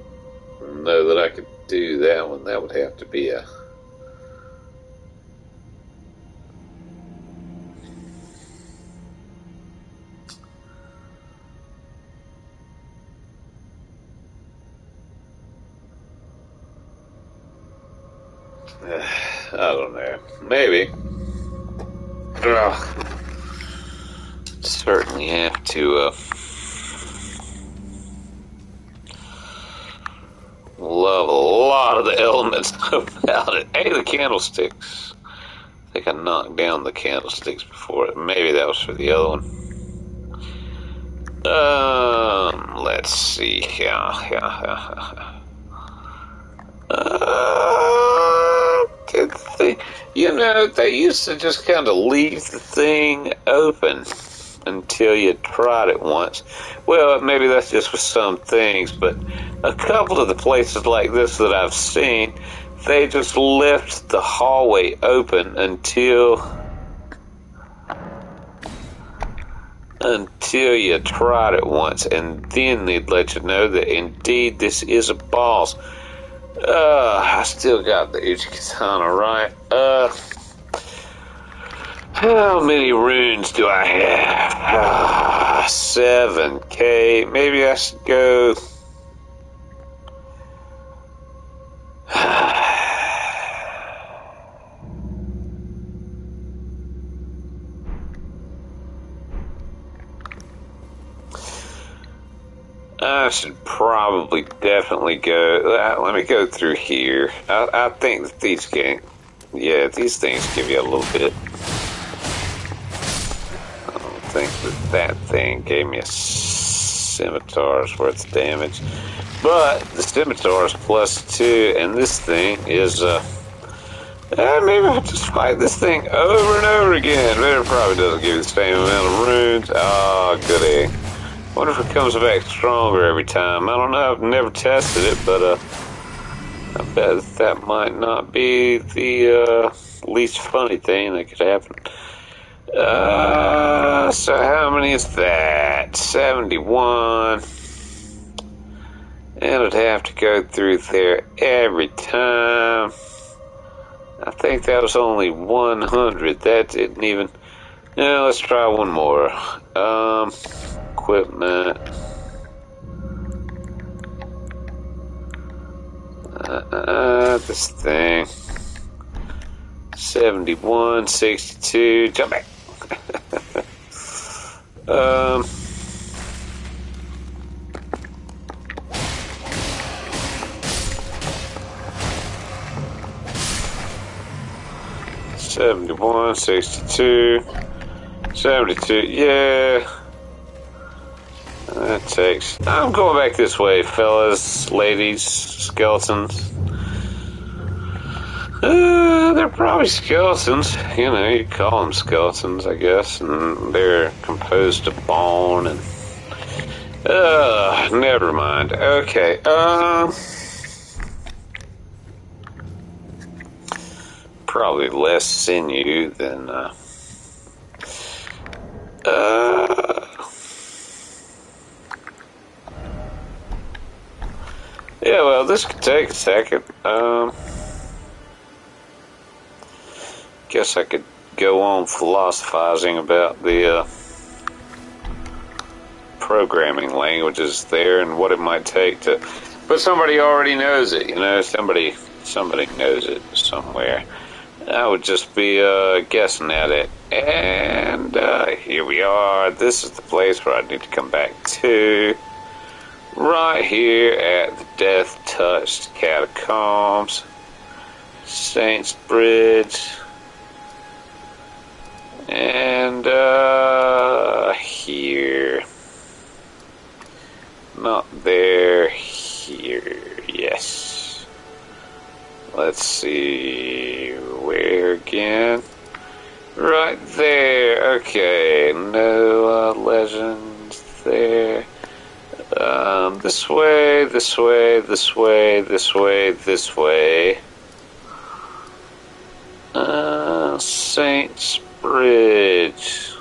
A: know that I could do that one. That would have to be a... I don't know. Maybe. Certainly have to love a lot of the elements about it. Hey, the candlesticks. I think I knocked down the candlesticks before. Maybe that was for the other one. Let's see. Did they, they used to just kind of leave the thing open until you tried it once. Well, maybe that's just for some things, but a couple of the places like this that I've seen, they just left the hallway open until you tried it once, and then they'd let you know that indeed this is a boss. I still got the Uchi-Katana right. How many runes do I have? 7K. Maybe I should go... I should probably definitely go... let me go through here. I think that these things give you a little bit. I don't think that thing gave me a scimitar's worth of damage. But the scimitar's +2, and this thing is... maybe I'll just fight this thing over and over again. But it probably doesn't give you the same amount of runes. Oh, goody. Wonder if it comes back stronger every time. I don't know. I've never tested it, but I bet that might not be the least funny thing that could happen. So how many is that? 71. And I'd have to go through there every time. I think that was only 100. That didn't even... Yeah, let's try one more. Equipment. This thing. 71, 62. Jump back. 71, 62, 72, yeah. That takes... I'm going back this way, fellas, ladies, skeletons. They're probably skeletons. You know, you call them skeletons, I guess. And they're composed of bone and... never mind. Okay, probably less sinew than, yeah, well, this could take a second. Guess I could go on philosophizing about the programming languages there and what it might take to... But somebody already knows it, you know, somebody knows it somewhere. I would just be guessing at it. And here we are. This is the place where I need to come back to. Right here at the Death-Touched Catacombs. Saints Bridge. And here. Not there. Here. Yes. Let's see. Where again? Right there. Okay. No legends there. This way, this way, this way, this way, this way. Saints Bridge.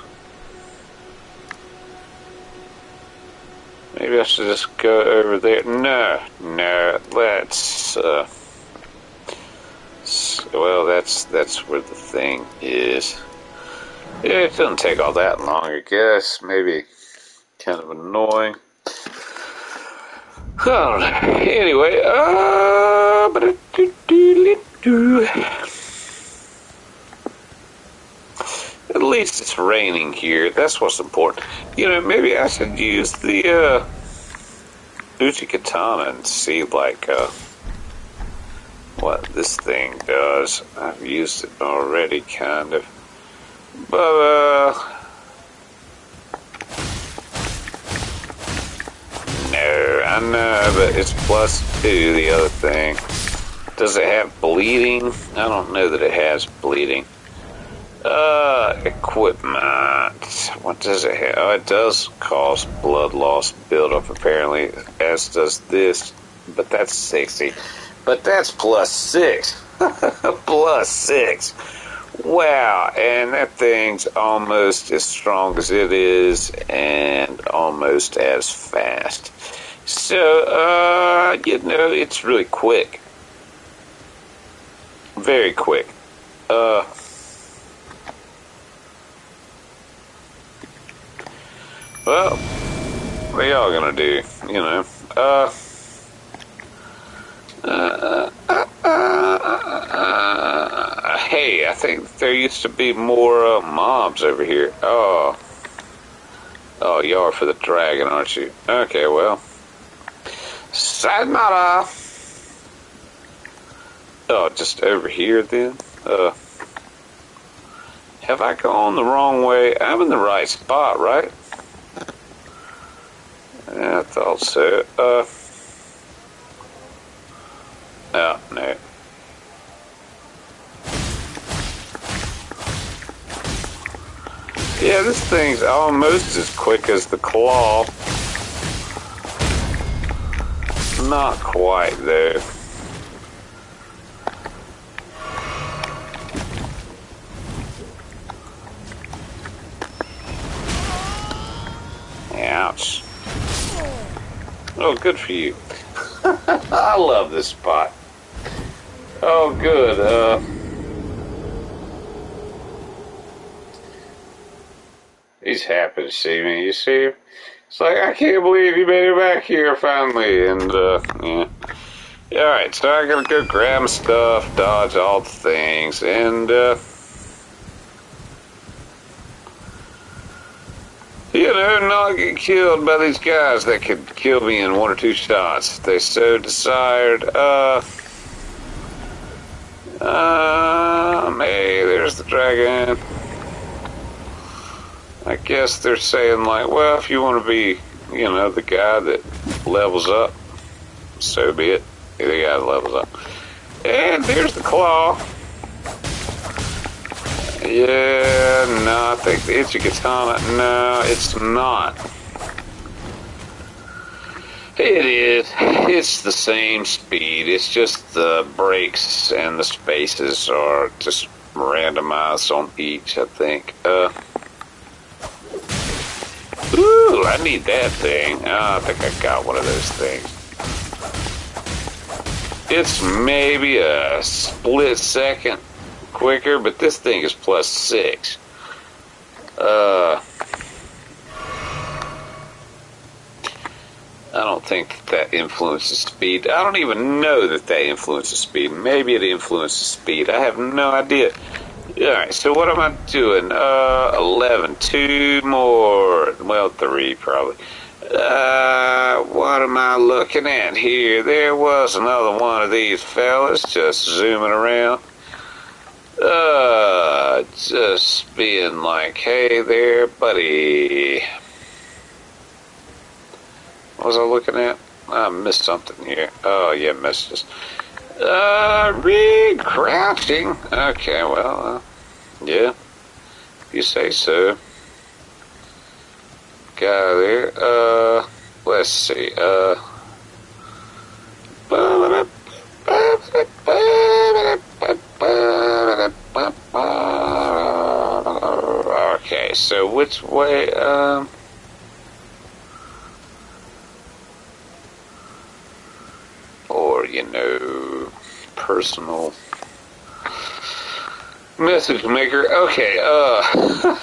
A: Maybe I should just go over there. No, let's, well, that's where the thing is. Yeah, it doesn't take all that long, I guess. Maybe kind of annoying. Oh, anyway, at least it's raining here. That's what's important. You know, maybe I should use the Uchi Katana and see, like, what this thing does. I've used it already, kind of. But, no, I know, but it's +2, the other thing. Does it have bleeding? I don't know that it has bleeding. Equipment. What does it have? Oh, it does cause blood loss buildup, apparently, as does this. But that's 60. But that's +6. +6. Wow, and that thing's almost as strong as it is, and almost as fast. So, you know, it's really quick. Very quick. Well, what are y'all gonna do? You know, hey, I think there used to be more mobs over here. Oh, y'all are for the dragon, aren't you? Okay, well, sayonara. Oh, just over here then. Have I gone the wrong way? I'm in the right spot, right? Yeah, I thought so. Oh, no. Yeah, this thing's almost as quick as the claw. Not quite, though. Ouch. Oh, good for you. I love this spot. Oh, good. He's happy to see me. You see him? It's like, I can't believe you made it back here finally. And, yeah. Alright, so I gotta go grab my stuff, dodge all the things, and, you know, not get killed by these guys that could kill me in 1 or 2 shots if they so desired. Hey, there's the dragon. I guess they're saying, like, well, if you want to be, you know, the guy that levels up, so be it. You're the guy that levels up. And there's the claw. Yeah, no, I think the Itchy Katana, no, it's not. It is. It's the same speed. It's just the brakes and the spaces are just randomized on each, I think. Ooh, I need that thing. Oh, I think I got one of those things. It's maybe a split second quicker, but this thing is +6. I don't think that influences speed. I don't even know that influences speed. Maybe it influences speed. I have no idea. Alright, so what am I doing? 11. 2 more. Well, 3 probably. What am I looking at here? There was another one of these fellas just zooming around. Just being like, hey there, buddy. What was I looking at? I missed something here. Oh, yeah, messages. Read crouching. Okay, well, yeah, you say so. Guy there. Let's see. Okay, so which way? personal message maker. Okay,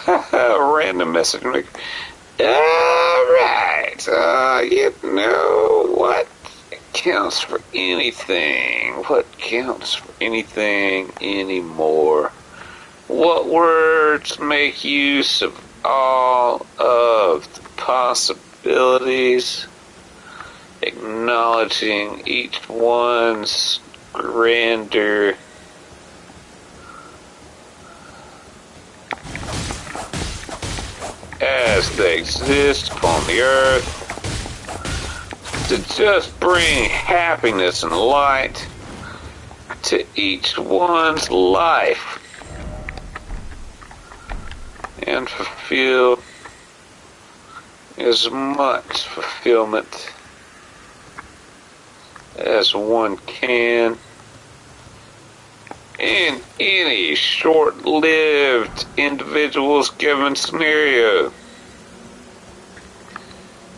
A: random message maker. Alright, what counts for anything? What counts for anything anymore? What words make use of all of the possibilities, acknowledging each one's grandeur as they exist upon the earth, to just bring happiness and light to each one's life and fulfill as much fulfillment as one can in any short-lived individual's given scenario.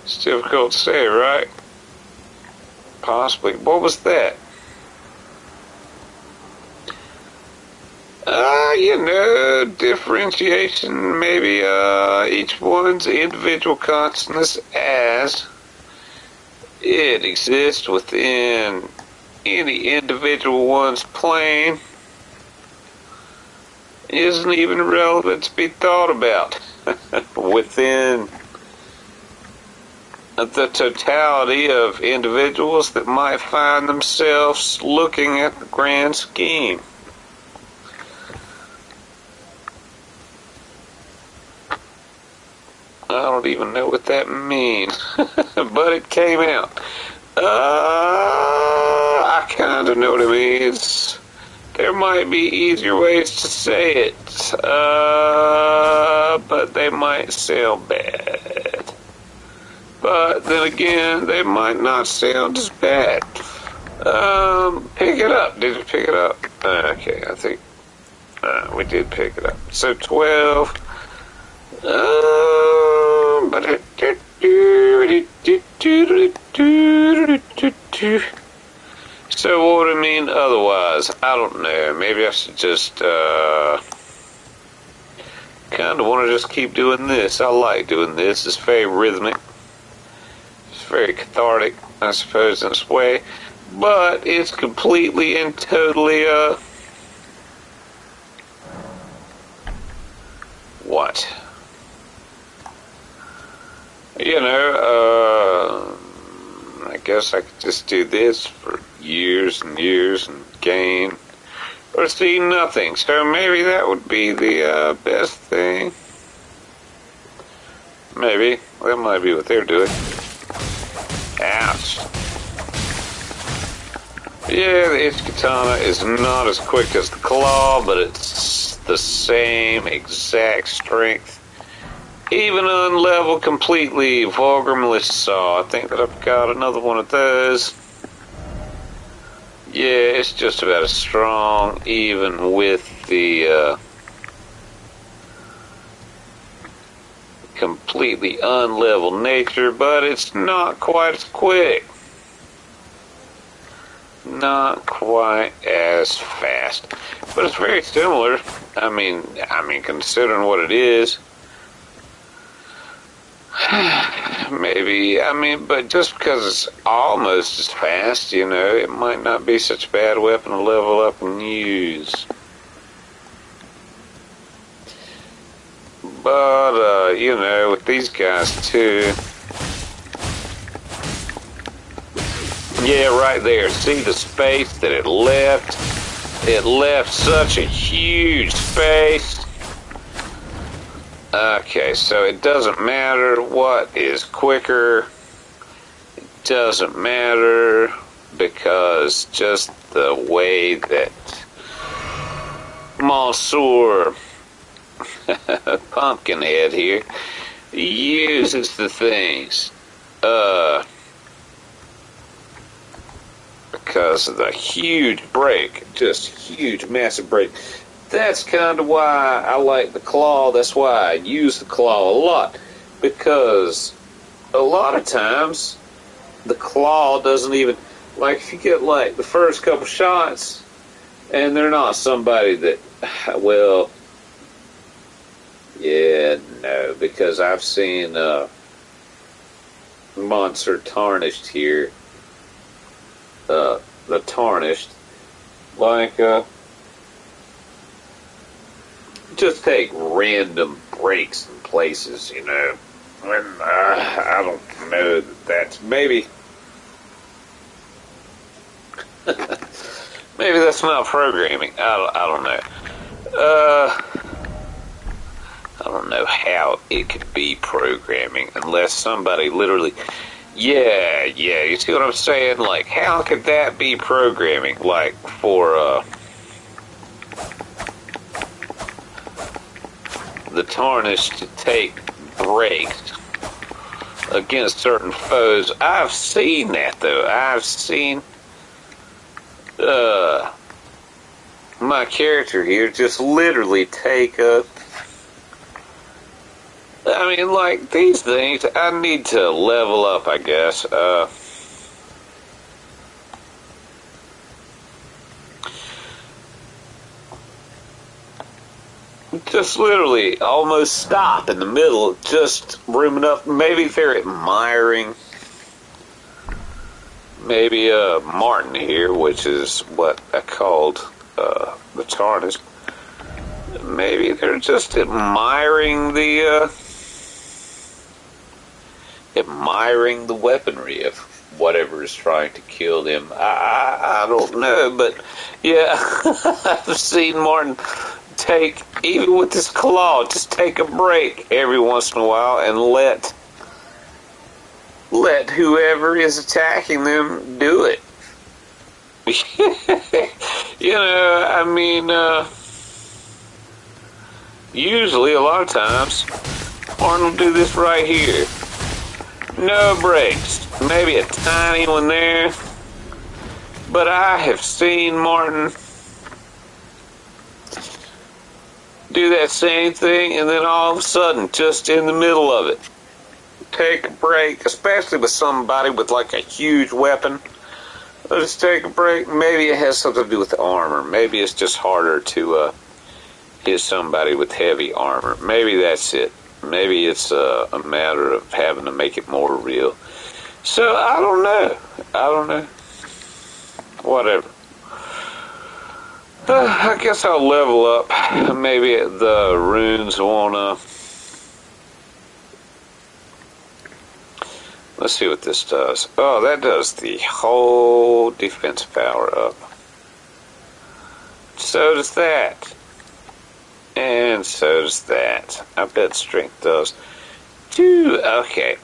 A: It's difficult to say, right? Possibly. What was that? Differentiation, maybe each one's individual consciousness as it exists within any individual one's plane isn't even relevant to be thought about within the totality of individuals that might find themselves looking at the grand scheme. I don't even know what that means, but it came out. I kind of know what it means. There might be easier ways to say it, but they might sound bad. But then again, they might not sound as bad. Pick it up. Did you pick it up? Okay, I think we did pick it up. So 12. So what would it mean otherwise? I don't know. Maybe I should just kind of want to just keep doing this. I like doing this. It's very rhythmic. It's very cathartic, I suppose, in its way. But it's completely and totally what? I guess I could just do this for years and years and gain or see nothing. So maybe that would be the best thing. Maybe. That might be what they're doing. Ouch. Yeah, the itch katana is not as quick as the claw, but it's the same exact strength. Even unleveled completely, vulgar malicious saw. I think that I've got another one of those. Yeah, it's just about as strong, even with the completely unleveled nature, but it's not quite as quick. Not quite as fast. But it's very similar. I mean, considering what it is. Maybe, but just because it's almost as fast, it might not be such a bad weapon to level up and use. But, with these guys too. Yeah, right there. See the space that it left? It left such a huge space. Okay, so it doesn't matter what is quicker. It doesn't matter because just the way that Monsieur Pumpkinhead here uses the things. Because of the huge break. Just huge, massive break. That's kind of why I like the claw. That's why I use the claw a lot. Because a lot of times, the claw doesn't even... Like, if you get, like, the first couple shots, and they're not somebody that, well, yeah, no, because I've seen, Monster Tarnished here, the Tarnished, like, just take random breaks in places, you know, when, I don't know that that's, maybe that's not programming. I don't know. I don't know how it could be programming unless somebody literally. Yeah. You see what I'm saying? Like, how could that be programming? Like, for the Tarnished to take breaks against certain foes. I've seen that, though. I've seen my character here just literally take a. I mean, like, these things, I need to level up, I guess. Just literally almost stop in the middle, just room enough. Maybe they're admiring. Maybe Martin here, which is what I called the Tarnished. Maybe they're just admiring the weaponry of whatever is trying to kill them. I don't know, but yeah, I've seen Martin take, even with his claw, just take a break every once in a while and let whoever is attacking them do it. You know, I mean, usually, a lot of times, Martin will do this right here. No breaks. Maybe a tiny one there. But I have seen Martin do that same thing, and then all of a sudden, just in the middle of it, take a break, especially with somebody with like a huge weapon. Just take a break. Maybe it has something to do with the armor. Maybe it's just harder to hit somebody with heavy armor. Maybe that's it. Maybe it's a matter of having to make it more real. So, I don't know. Whatever. I guess I'll level up. Maybe the runes wanna. Let's see what this does. Oh, that does the whole defense power up. So does that. And so does that. I bet strength does too. Okay.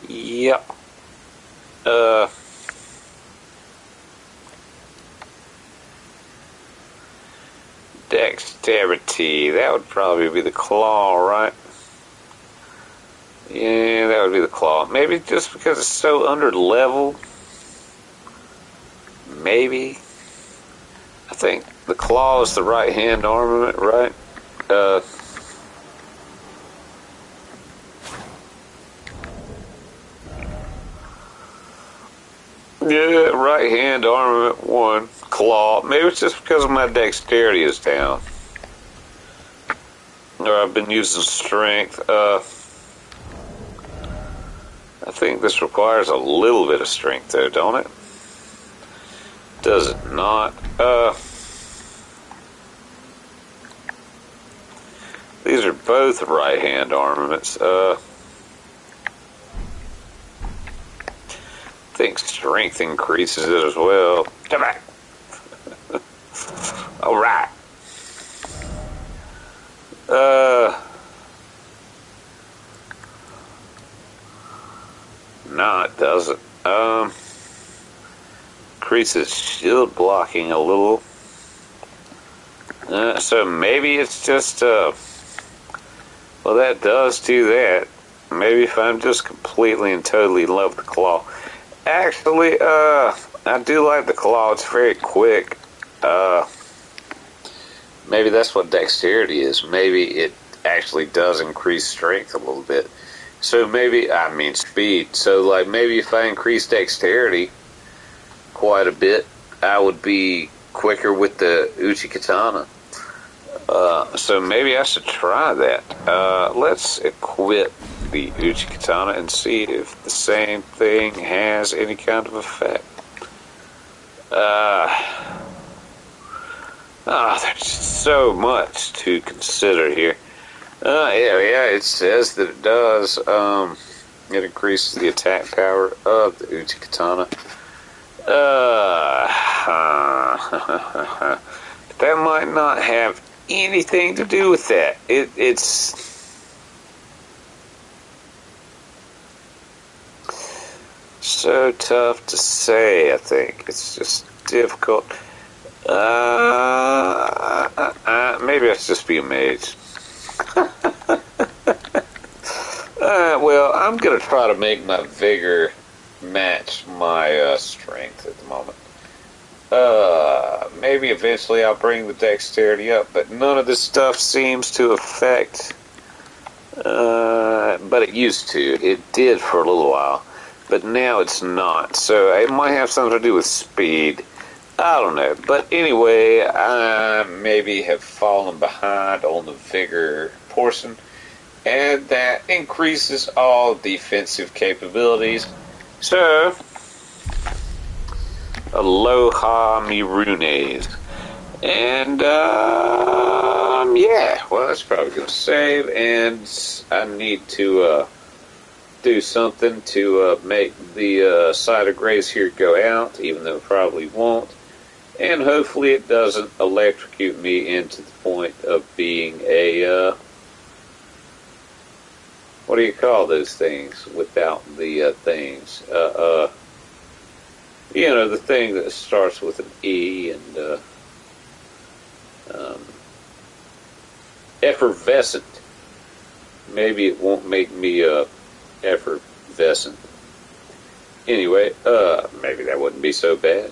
A: Yep. Dexterity. That would probably be the claw, right? Yeah, that would be the claw. Maybe just because it's so under level. Maybe. I think the claw is the right hand armament, right? Yeah, right hand armament 1, claw. Maybe it's just because my dexterity is down. Or I've been using strength. I think this requires a little bit of strength, though, don't it? Does it not? These are both right-hand armaments. I think strength increases it as well. Come back. All right. No, it doesn't. Increases shield blocking a little. So maybe it's just, well, that does do that. Maybe if I'm just completely and totally in love with the claw. Actually, I do like the claw. It's very quick. Maybe that's what dexterity is. Maybe it actually does increase strength a little bit. So maybe, I mean speed. So like maybe if I increase dexterity quite a bit, I would be quicker with the Uchikatana. So maybe I should try that. Let's equip the Uchikatana and see if the same thing has any kind of effect. There's so much to consider here. Yeah, it says that it does. It increases the attack power of the Uchikatana. That might not have anything to do with that. It's so tough to say, I think. It's just difficult. Maybe I should just be a mage. Well, I'm going to try to make my vigor match my strength at the moment. Maybe eventually I'll bring the dexterity up, but none of this stuff seems to affect. But it used to. It did for a little while, but now it's not. So it might have something to do with speed. I don't know. But anyway, I maybe have fallen behind on the vigor portion, and that increases all defensive capabilities. So, aloha mirunes. And, yeah, well, that's probably going to save, and I need to, do something to, make the, side of grace here go out, even though it probably won't. And hopefully it doesn't electrocute me into the point of being a, what do you call those things without the, things? You know, the thing that starts with an E and, effervescent. Maybe it won't make me, effervescent. Anyway, maybe that wouldn't be so bad.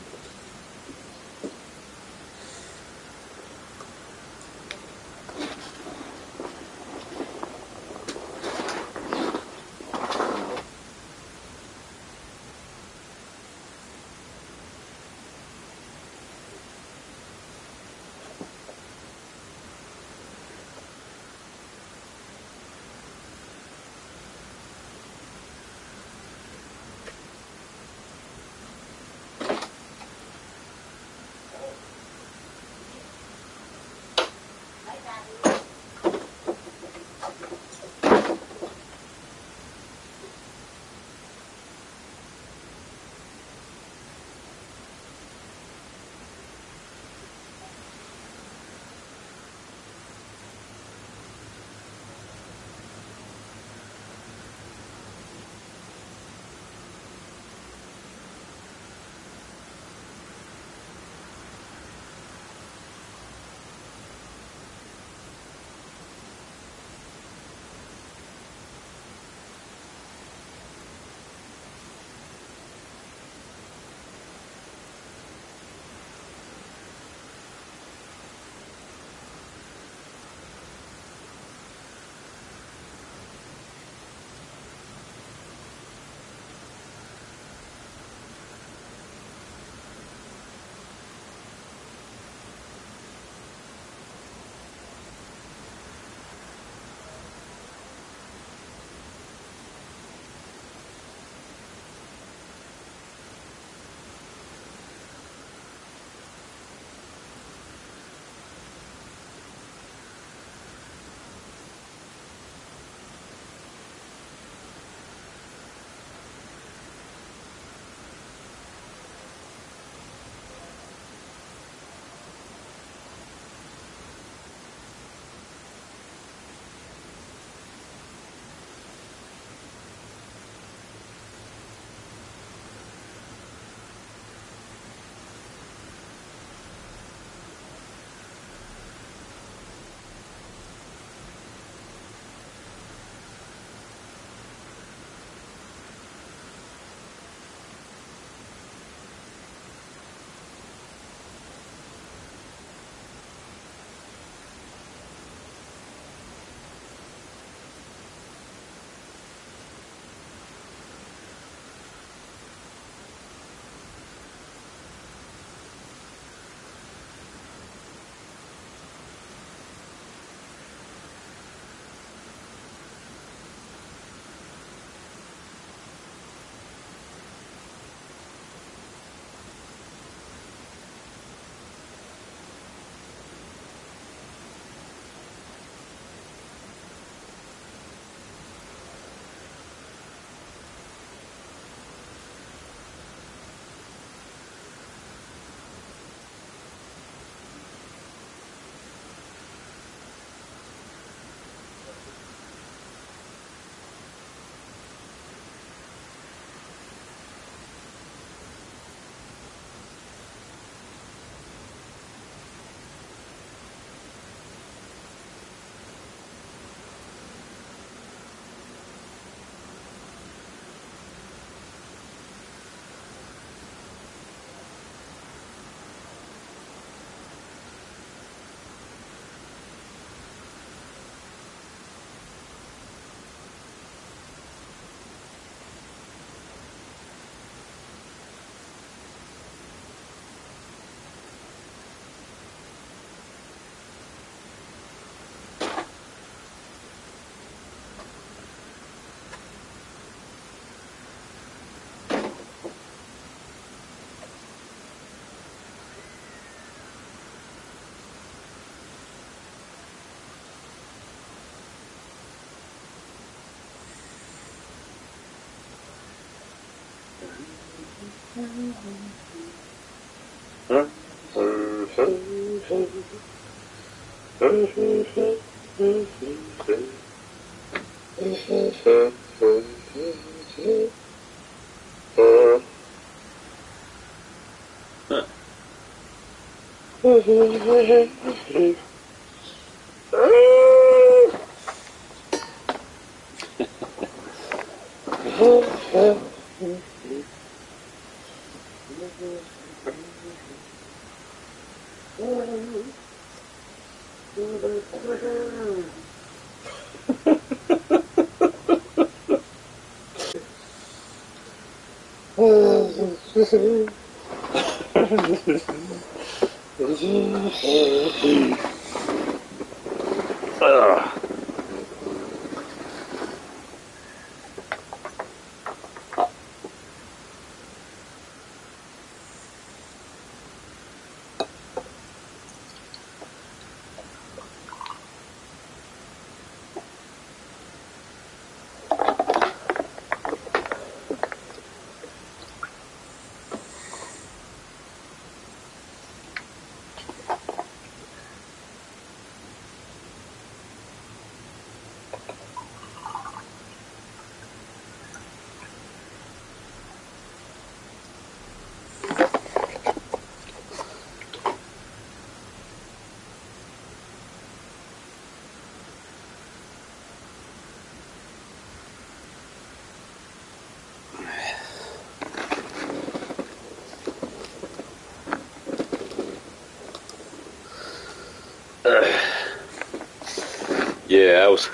A: Yeah, I was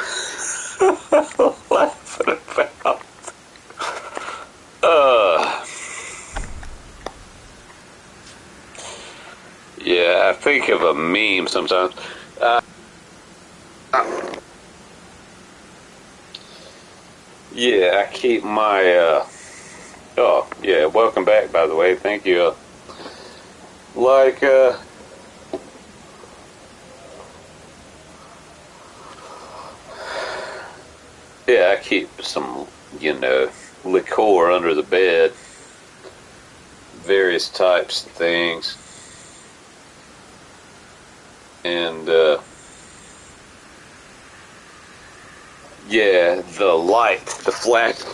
A: laughing about. Yeah, I think of a meme sometimes. Yeah, I keep my. Oh, yeah. Welcome back, by the way. Thank you. Like, yeah, I keep some, liqueur under the bed, various types of things, and yeah, the flashlight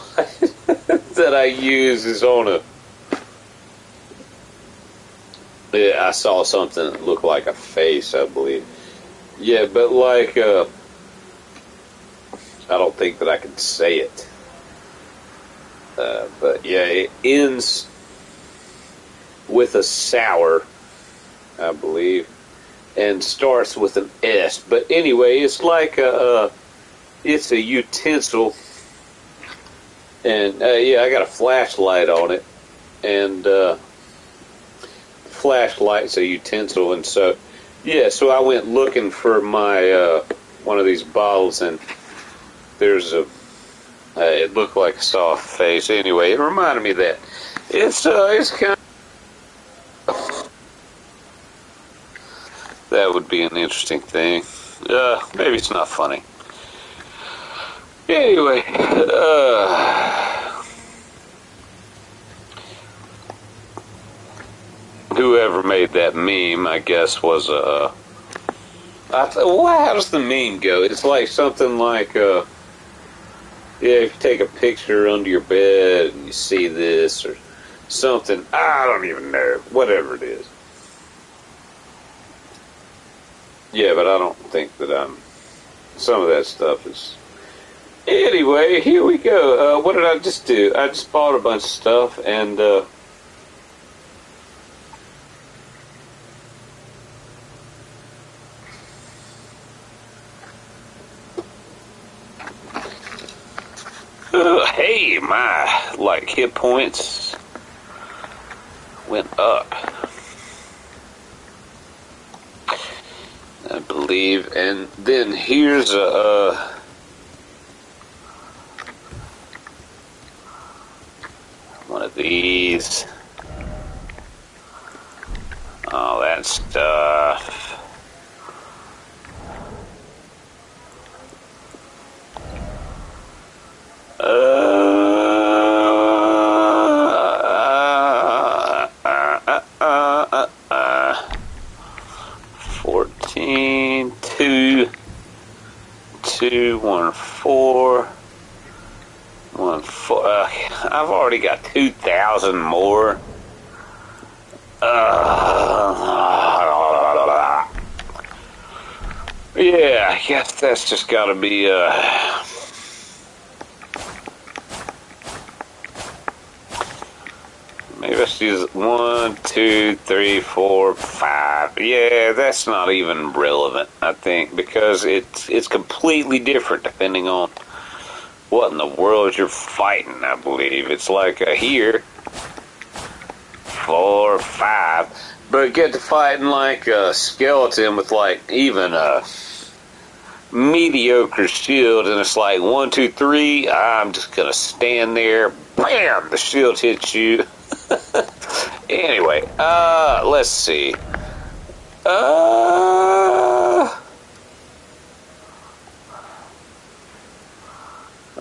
A: that I use is on a. Yeah, I saw something that looked like a face, I believe. Yeah, but like, I don't think that I can say it. But yeah, it ends with a sour, I believe, and starts with an S. But anyway, it's like it's a utensil, and yeah, I got a flashlight on it, and flashlight's a utensil, and so yeah, so I went looking for my one of these bottles, and there's a. It looked like a soft face. Anyway, it reminded me of that. It's kind of, that would be an interesting thing. Maybe it's not funny. Anyway, whoever made that meme, I guess, was a. Well, how does the meme go? It's like something like, yeah, if you take a picture under your bed and you see this or something, I don't even know, whatever it is. Yeah, but I don't think that some of that stuff is. Anyway, here we go. What did I just do? I just bought a bunch of stuff, and hey, my like hit points went up, I believe, and then here's a. One of these. All that stuff. going for? I've already got 2,000 more. Yeah, I guess that's just got to be. Maybe let's use 1, 2, 3, 4, 5. Yeah, that's not even relevant, I think, because it's completely different depending on what in the world you're fighting, I believe. It's like here, 4, 5. But get to fighting like a skeleton with like even a mediocre shield, and it's like 1, 2, 3. I'm just gonna stand there. Bam! The shield hits you. Anyway, let's see.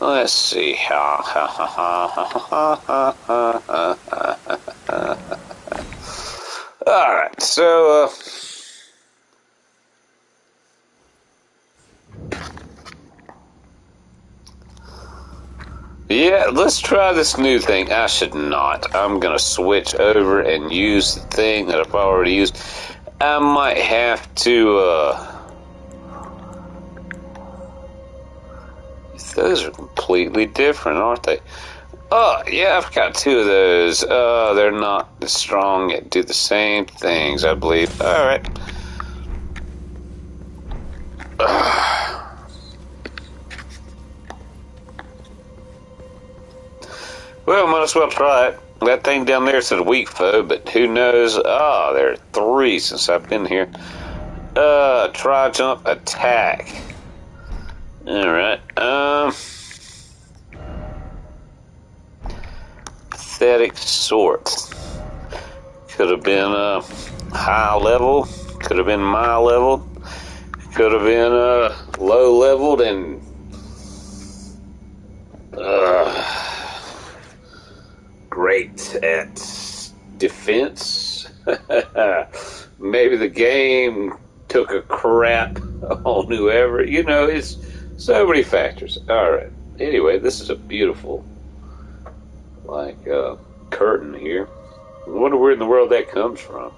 A: Let's see. Alright, so, yeah, let's try this new thing. I should not. I'm going to switch over and use the thing that I've already used. I might have to, those are completely different, aren't they? Oh, yeah, I've got 2 of those. They're not as strong yet. Do the same things, I believe. Alright. Well, might as well try it. That thing down there said weak foe, but who knows? Ah, there are 3 since I've been here. Try jump attack. Alright, pathetic sort. Could have been, high level. Could have been my level. Could have been, low leveled and, great at defense. Maybe the game took a crap on whoever. You know, it's so many factors. Alright. Anyway, this is a beautiful, like, curtain here. I wonder where in the world that comes from.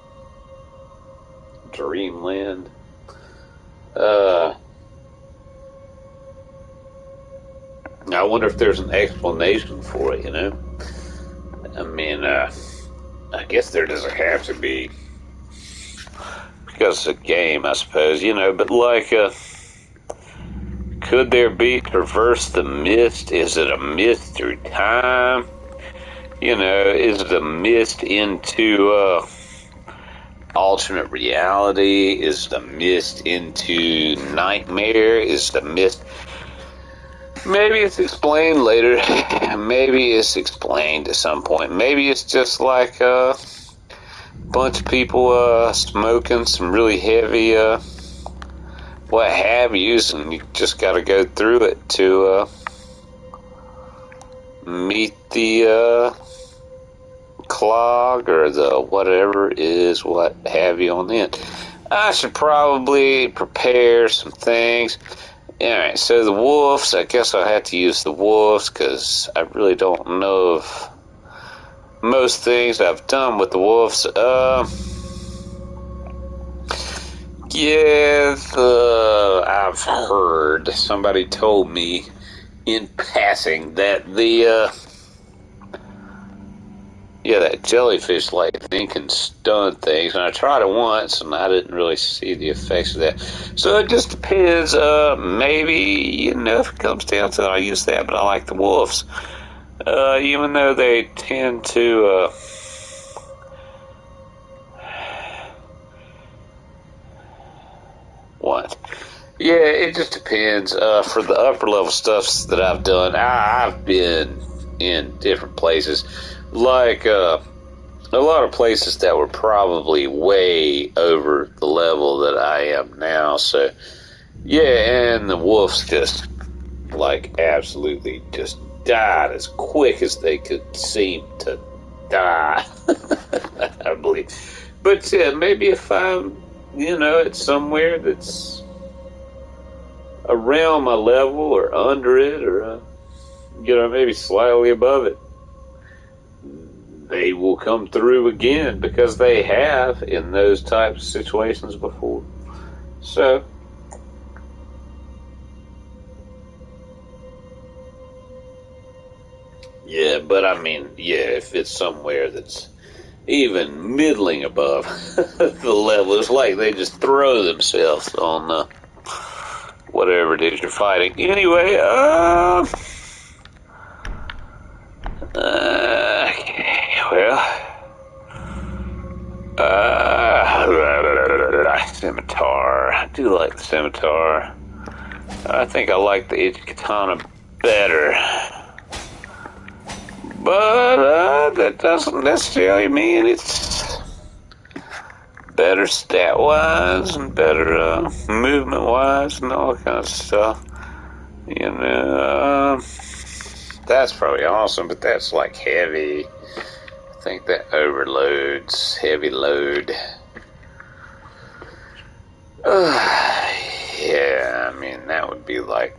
A: Dreamland. I wonder if there's an explanation for it, you know? I mean, I guess there doesn't have to be, because it's a game, I suppose, you know, but like, could there be traverse the mist? Is it a mist through time? You know, is it a mist into, alternate reality? Is it a mist into nightmare? Is it a mist? Maybe it's explained later. Maybe it's explained at some point. Maybe it's just like a bunch of people smoking some really heavy what have yous, and you just got to go through it to meet the clog or the whatever is what have you on the end. I should probably prepare some things. Alright, so the wolves, I guess I'll have to use the wolves because I really don't know of most things I've done with the wolves. Yeah, I've heard, somebody told me in passing that that jellyfish like thing can stun things, and I tried it once and I didn't really see the effects of that. So it just depends. Maybe, you know, if it comes down to it, I'll use that, but I like the wolves. Even though they tend to what? Yeah, it just depends. For the upper level stuffs that I've done, I've been in different places. Like, a lot of places that were probably way over the level that I am now. So, yeah, and the wolves just, like, absolutely just died as quick as they could seem to die. I believe. But, yeah, maybe if I'm, you know, it's somewhere that's around my level or under it, or maybe slightly above it, they will come through again because they have in those types of situations before. So, yeah, but I mean, yeah, if it's somewhere that's even middling above the level, it's like they just throw themselves on whatever it is you're fighting. Anyway, scimitar. I do like the scimitar. I think I like the itchy katana better. But that doesn't necessarily mean it's better stat-wise and better movement-wise and all kind of stuff. You know, that's probably awesome, but that's like heavy. I think that overloads, heavy load. Yeah, I mean, that would be like,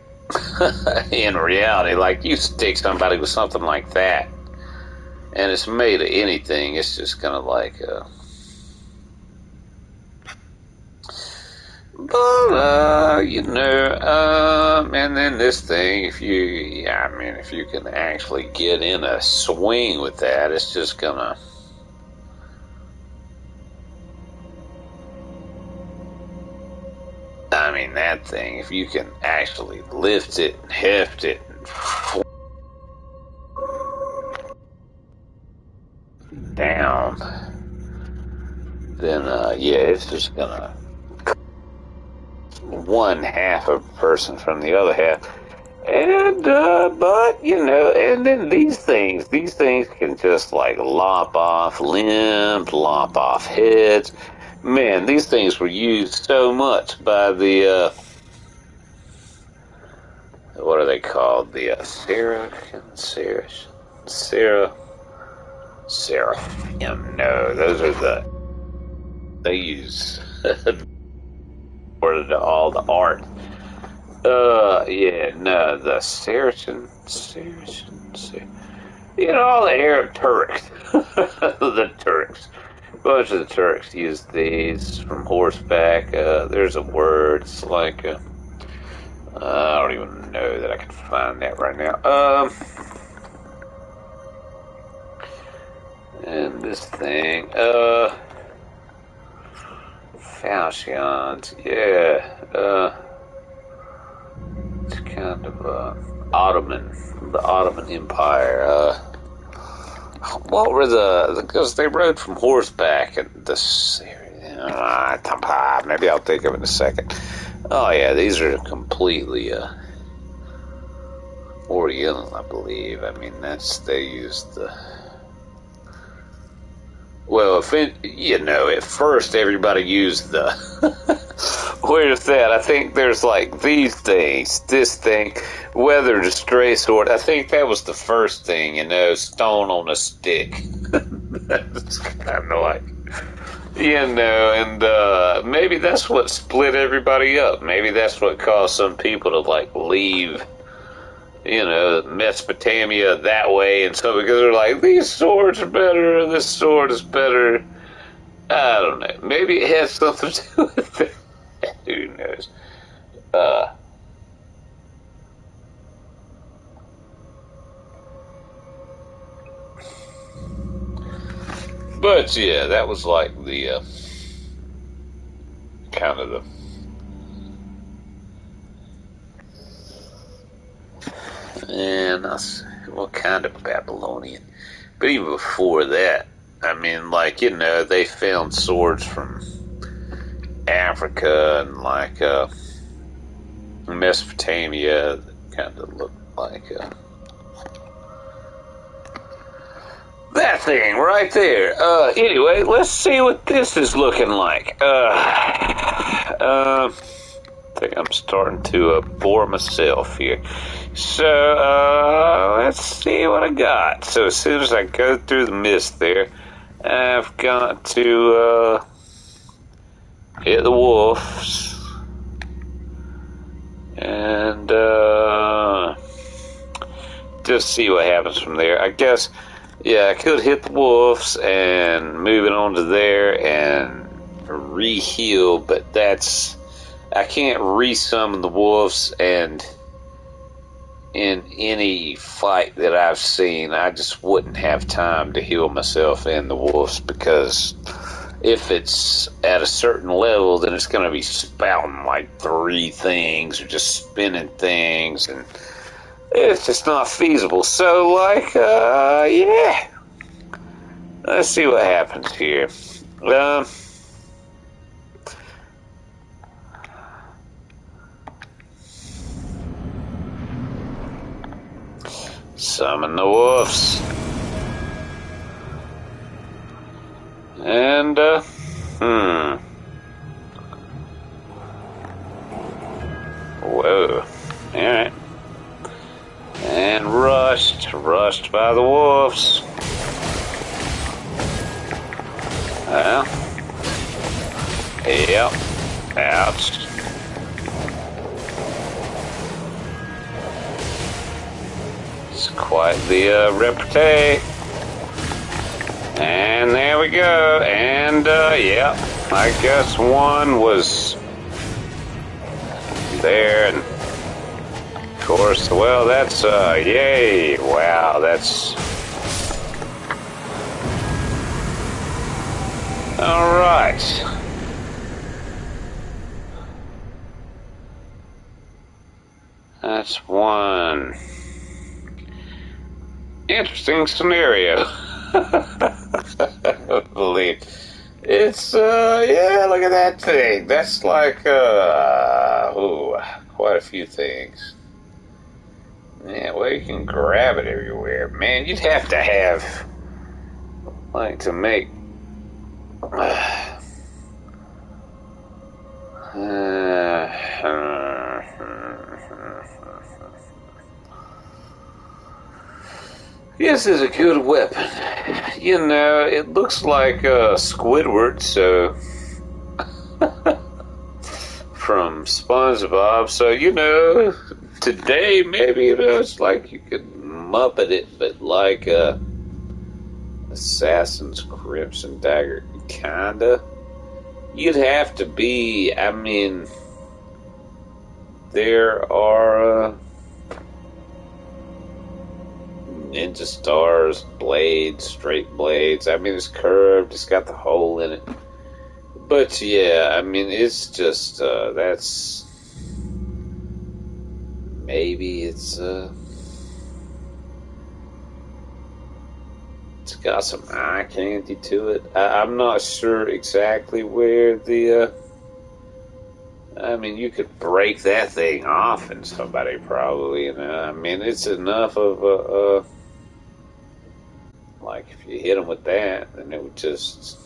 A: in reality, like you stick somebody with something like that, and it's made of anything, it's just kind of like, you know, and then this thing, if you can actually get in a swing with that, it's just gonna, I mean, that thing, if you can actually lift it and heft it and down, then, yeah, it's just gonna one half of a person from the other half. And, but, you know, and then these things can just like lop off limbs, lop off heads. Man, these things were used so much by the, what are they called? The, Seraphim. No, those are they use for all the art. Yeah, no, the Saracen, you know, all the Arab Turks, the Turks. A bunch of the Turks use these from horseback. There's a word, it's like, I don't even know that I can find that right now. And this thing, falchions, yeah, it's kind of, the Ottoman Empire, what were because they rode from horseback and maybe I'll think of it in a second. Oh yeah, these are completely, Oriental, I believe. I mean, they used the, well, at first everybody used the, where's that? I think there's like these things, this thing, weathered stray sword. I think that was the first thing, you know, stone on a stick. That's kind of like, you know, and maybe that's what split everybody up. Maybe that's what caused some people to like leave, you know, Mesopotamia that way, and so because they're like, these swords are better, this sword is better. I don't know. Maybe it has something to do with it. Who knows? But yeah, that was like the kind of what kind of Babylonian? But even before that, I mean, like, you know, they found swords from Africa and like Mesopotamia that kind of looked like that thing right there. Anyway, let's see what this is looking like. I think I'm starting to bore myself here. So, let's see what I got. So as soon as I go through the mist there, I've got to hit the wolves. And just see what happens from there. I guess, yeah, I could hit the wolves and move it on to there and re-heal, but that's... I can't re-summon the wolves, and in any fight that I've seen, I just wouldn't have time to heal myself and the wolves, because if it's at a certain level, then it's going to be spouting like 3 things or just spinning things, and it's just not feasible. So, like, yeah. Let's see what happens here. Summon the wolves. And, Whoa. Alright. And rushed by the wolves. Well. Yep. Ouch. It's quite the repartee. And there we go. And, yeah. I guess one was there, and of course, well, that's, yay, wow, that's, alright. That's one interesting scenario. I believe. It's, yeah, look at that thing. That's like, ooh, quite a few things. Yeah, well, you can grab it everywhere. Man, you'd have to have, like, to make, this is a good weapon. You know, it looks like Squidward, so from SpongeBob. So, you know, today maybe, you know, it's like you could Muppet it, but like Assassin's Crimson Dagger, kinda. You'd have to be, I mean, there are ninja stars, blades, straight blades. I mean, it's curved, it's got the hole in it. But yeah, I mean, it's just, that's, maybe it's got some eye candy to it. I'm not sure exactly where the, I mean, you could break that thing off in somebody probably, you know. I mean, it's enough of like, if you hit them with that, then it would just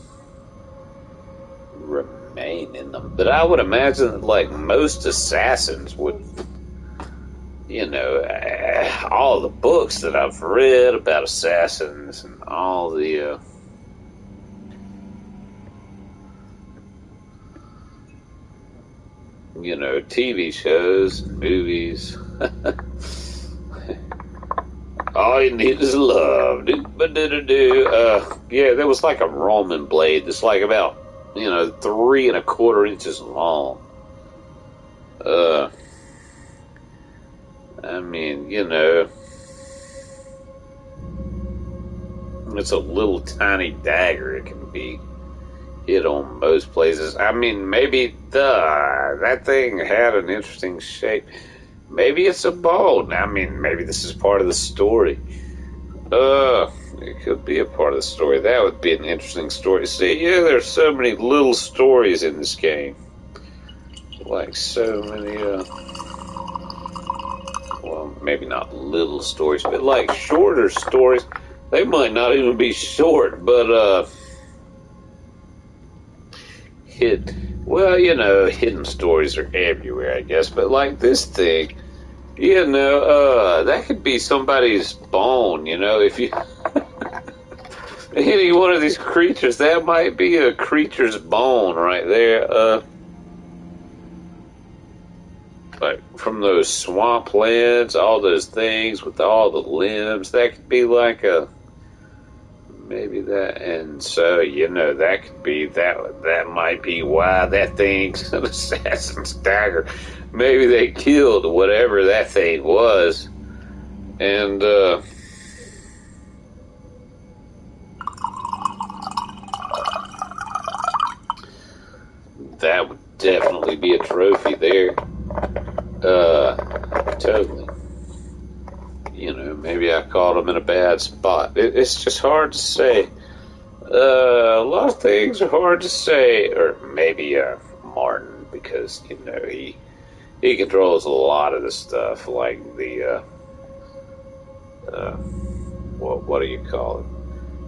A: remain in them. But I would imagine that, like, most assassins would, you know, all the books that I've read about assassins and all the, you know, TV shows and movies. All you need is love. Yeah, there was like a Roman blade that's like about, you know, 3 1/4 inches long. I mean, you know, it's a little tiny dagger. It can be hit on most places. I mean, maybe that thing had an interesting shape. Maybe it's a ball. I mean, maybe this is part of the story. It could be a part of the story. That would be an interesting story. See, yeah, there's so many little stories in this game. Like, so many, well, maybe not little stories, but like shorter stories. They might not even be short, but, well, you know, hidden stories are everywhere, I guess, but like this thing, you know, that could be somebody's bone, you know, if you any one of these creatures, that might be a creature's bone right there. Like from those swamplands, all those things with all the limbs, that could be like a maybe that. And so that could be that might be why that thing's an assassin's dagger. Maybe they killed whatever that thing was, and that would definitely be a trophy there. Totally. Maybe I caught him in a bad spot. It's just hard to say. A lot of things are hard to say. Or maybe Martin, because he controls a lot of the stuff, like the what do you call it?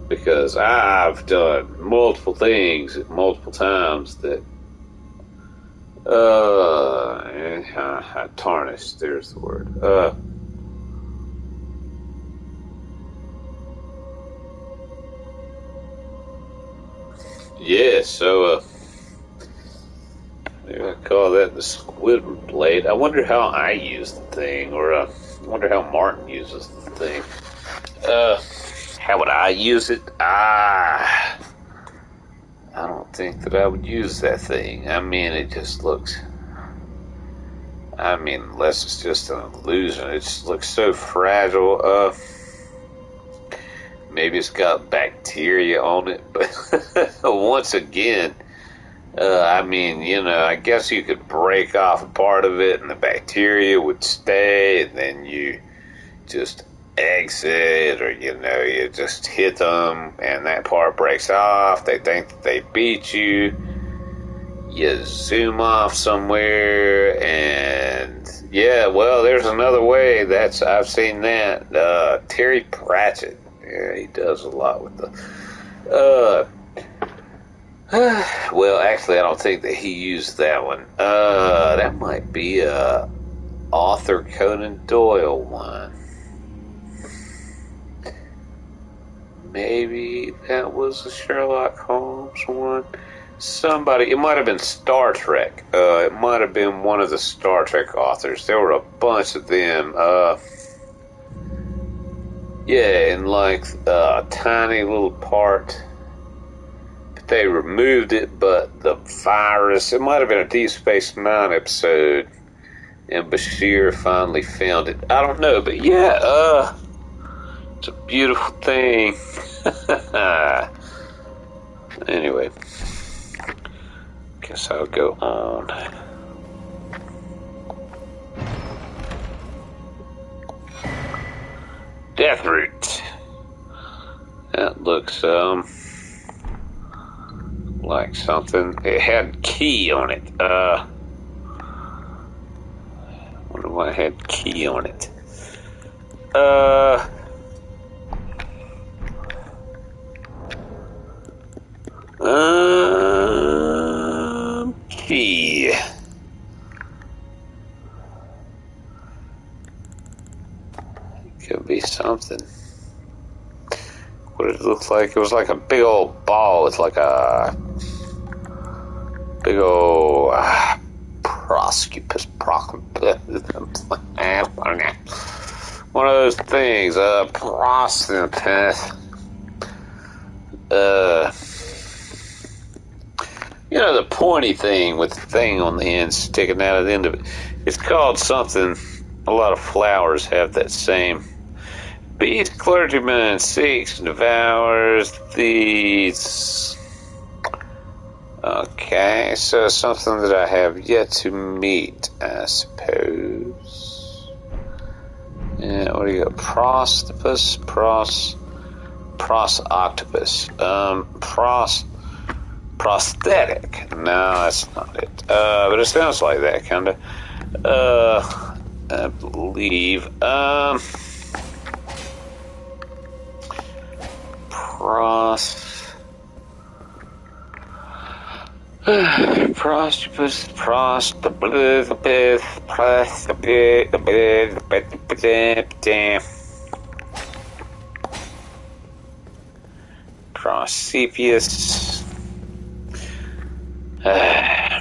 A: Because I've done multiple things at multiple times that tarnished. There's the word. Yeah, so maybe I call that the squid blade. I wonder how I use the thing, or I wonder how Martin uses the thing. How would I use it? I don't think that I would use that thing. I mean, it just looks... unless it's just an illusion, it just looks so fragile. Maybe it's got bacteria on it, but once again, I guess you could break off a part of it and the bacteria would stay, and then you just exit, or you just hit them and that part breaks off. They think that they beat you. You zoom off somewhere, and there's another way. I've seen that. Terry Pratchett. Yeah, he does a lot with the... well, actually, I don't think that he used that one. That might be a Arthur Conan Doyle one. Maybe that was a Sherlock Holmes one. It might have been Star Trek. It might have been one of the Star Trek authors. There were a bunch of them. In like a tiny little part. But they removed it, but the virus... It might have been a Deep Space Nine episode, and Bashir finally found it. I don't know, but it's a beautiful thing. Anyway, guess I'll go on. Deathroot. That looks like something. It had key on it. Wonder why it had key on it. Key. Could be something. What did it look like? It was like a big old ball. It's like a big old proscupus. One of those things. Proscupus. The pointy thing with the thing on the end sticking out of the end of it. It's called something. A lot of flowers have that same. Beast clergyman seeks and devours these. Okay, so something that I have yet to meet, I suppose. Yeah, what do you got? Prostopus, prosoctopus. Prosthetic. No, that's not it. But it sounds like that, kinda. I believe. Prostopus, Prosepius.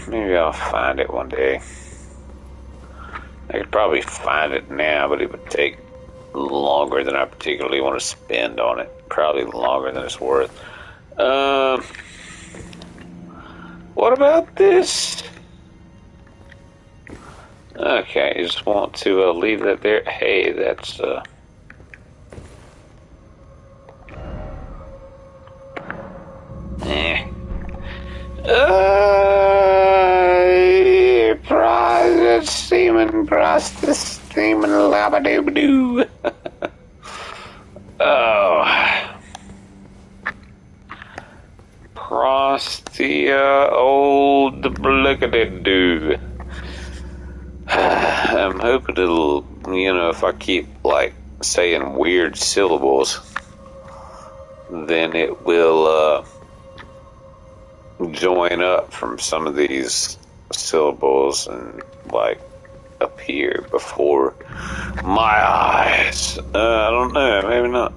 A: Maybe I'll find it one day. I could probably find it now, but it would take longer than I particularly want to spend on it. Probably longer than it's worth. What about this? Okay, I just want to leave that there. Hey, that's Process steaming, process steaming, labadoo. Oh. Prostia old blickadoo. I'm hoping it'll, if I keep, saying weird syllables, then it will, join up from some of these syllables and, appear before my eyes. I don't know, maybe not.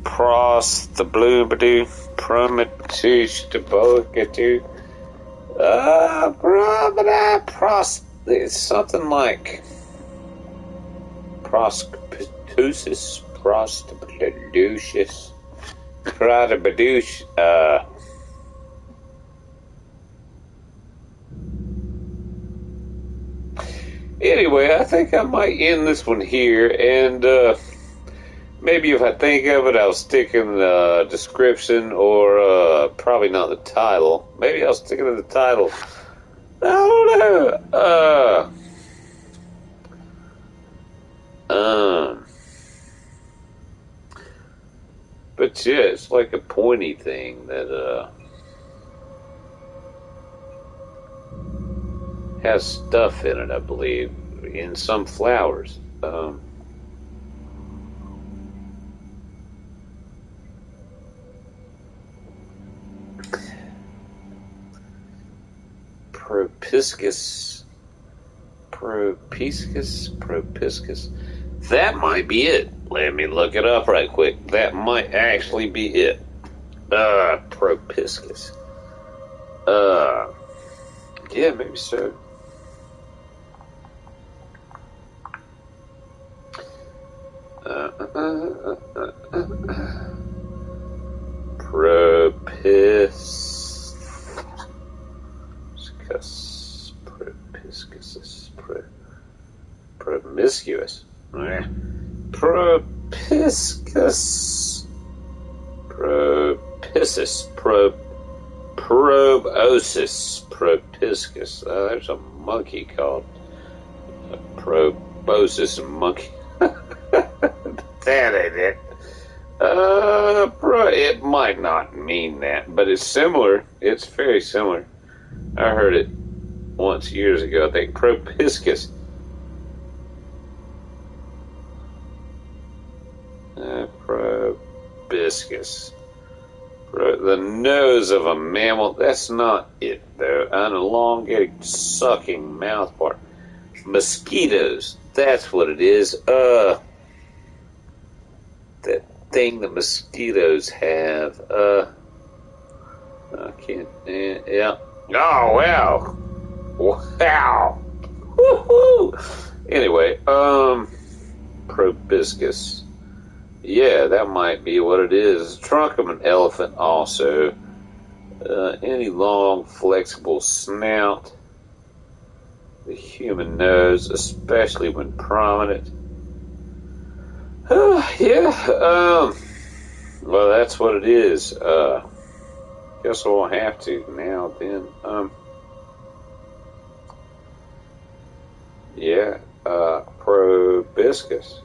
A: Pros the blue badoo, prometush the bogatu. It's something like prospectusis, prostitutious, prodabadoosh, Anyway, I think I might end this one here, and maybe if I think of it, I'll stick in the description, or probably not the title. Maybe I'll stick it in the title. I don't know. But yeah, it's like a pointy thing that has stuff in it, I believe, in some flowers. Propiscus. That might be it. Let me look it up right quick. That might actually be it. Propiscus. Yeah, maybe so. Promiscuous. Propiscus. Proboscis. Propiscus. There's a monkey called a proboscis monkey. That ain't it. It might not mean that, but it's similar. It's very similar. I heard it once years ago. I think propiscus. Proboscis. The nose of a mammal. That's not it, though. An elongated, sucking mouth part. Mosquitoes. That's what it is. That thing that mosquitoes have. I can't. Yeah. Oh, wow. Wow. Woohoo. Anyway, proboscis. Yeah, that might be what it is. Trunk of an elephant also. Any long, flexible snout. The human nose, especially when prominent. Yeah, well, that's what it is. Guess we'll have to now then. Yeah, proboscis.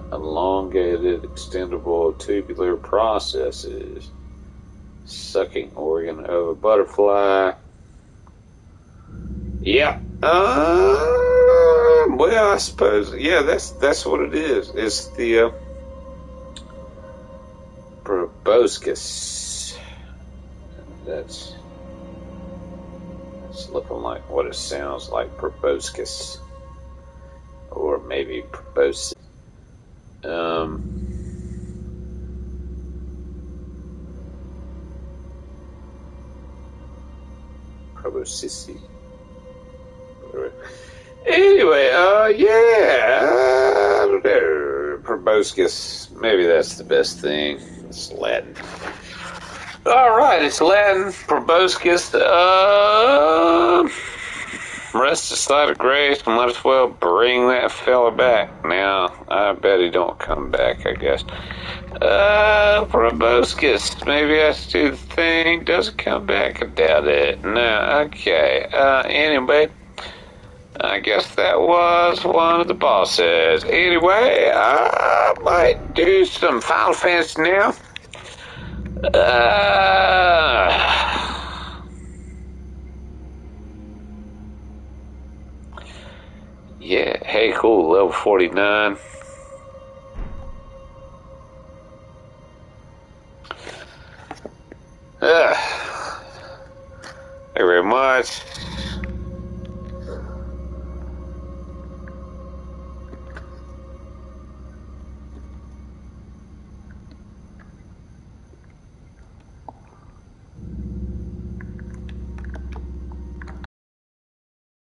A: Elongated, extendable, tubular processes. Sucking organ of a butterfly. Yeah. Well, I suppose. Yeah, that's what it is. It's the proboscis. That's looking like what it sounds like. Proboscis. or maybe proboscis. Proboscis. Anyway, yeah, I don't know. Proboscis. Maybe that's the best thing. It's Latin. Alright, it's Latin. Proboscis. Rest aside of grace, might as well bring that fella back. Now, I bet he don't come back, I guess. Proboscis. Maybe that's do the thing. Doesn't come back. I doubt it. No, okay. Anyway, I guess that was one of the bosses. Anyway, I might do some Final Fantasy now. Yeah, hey, cool, level 49. Thank you very much.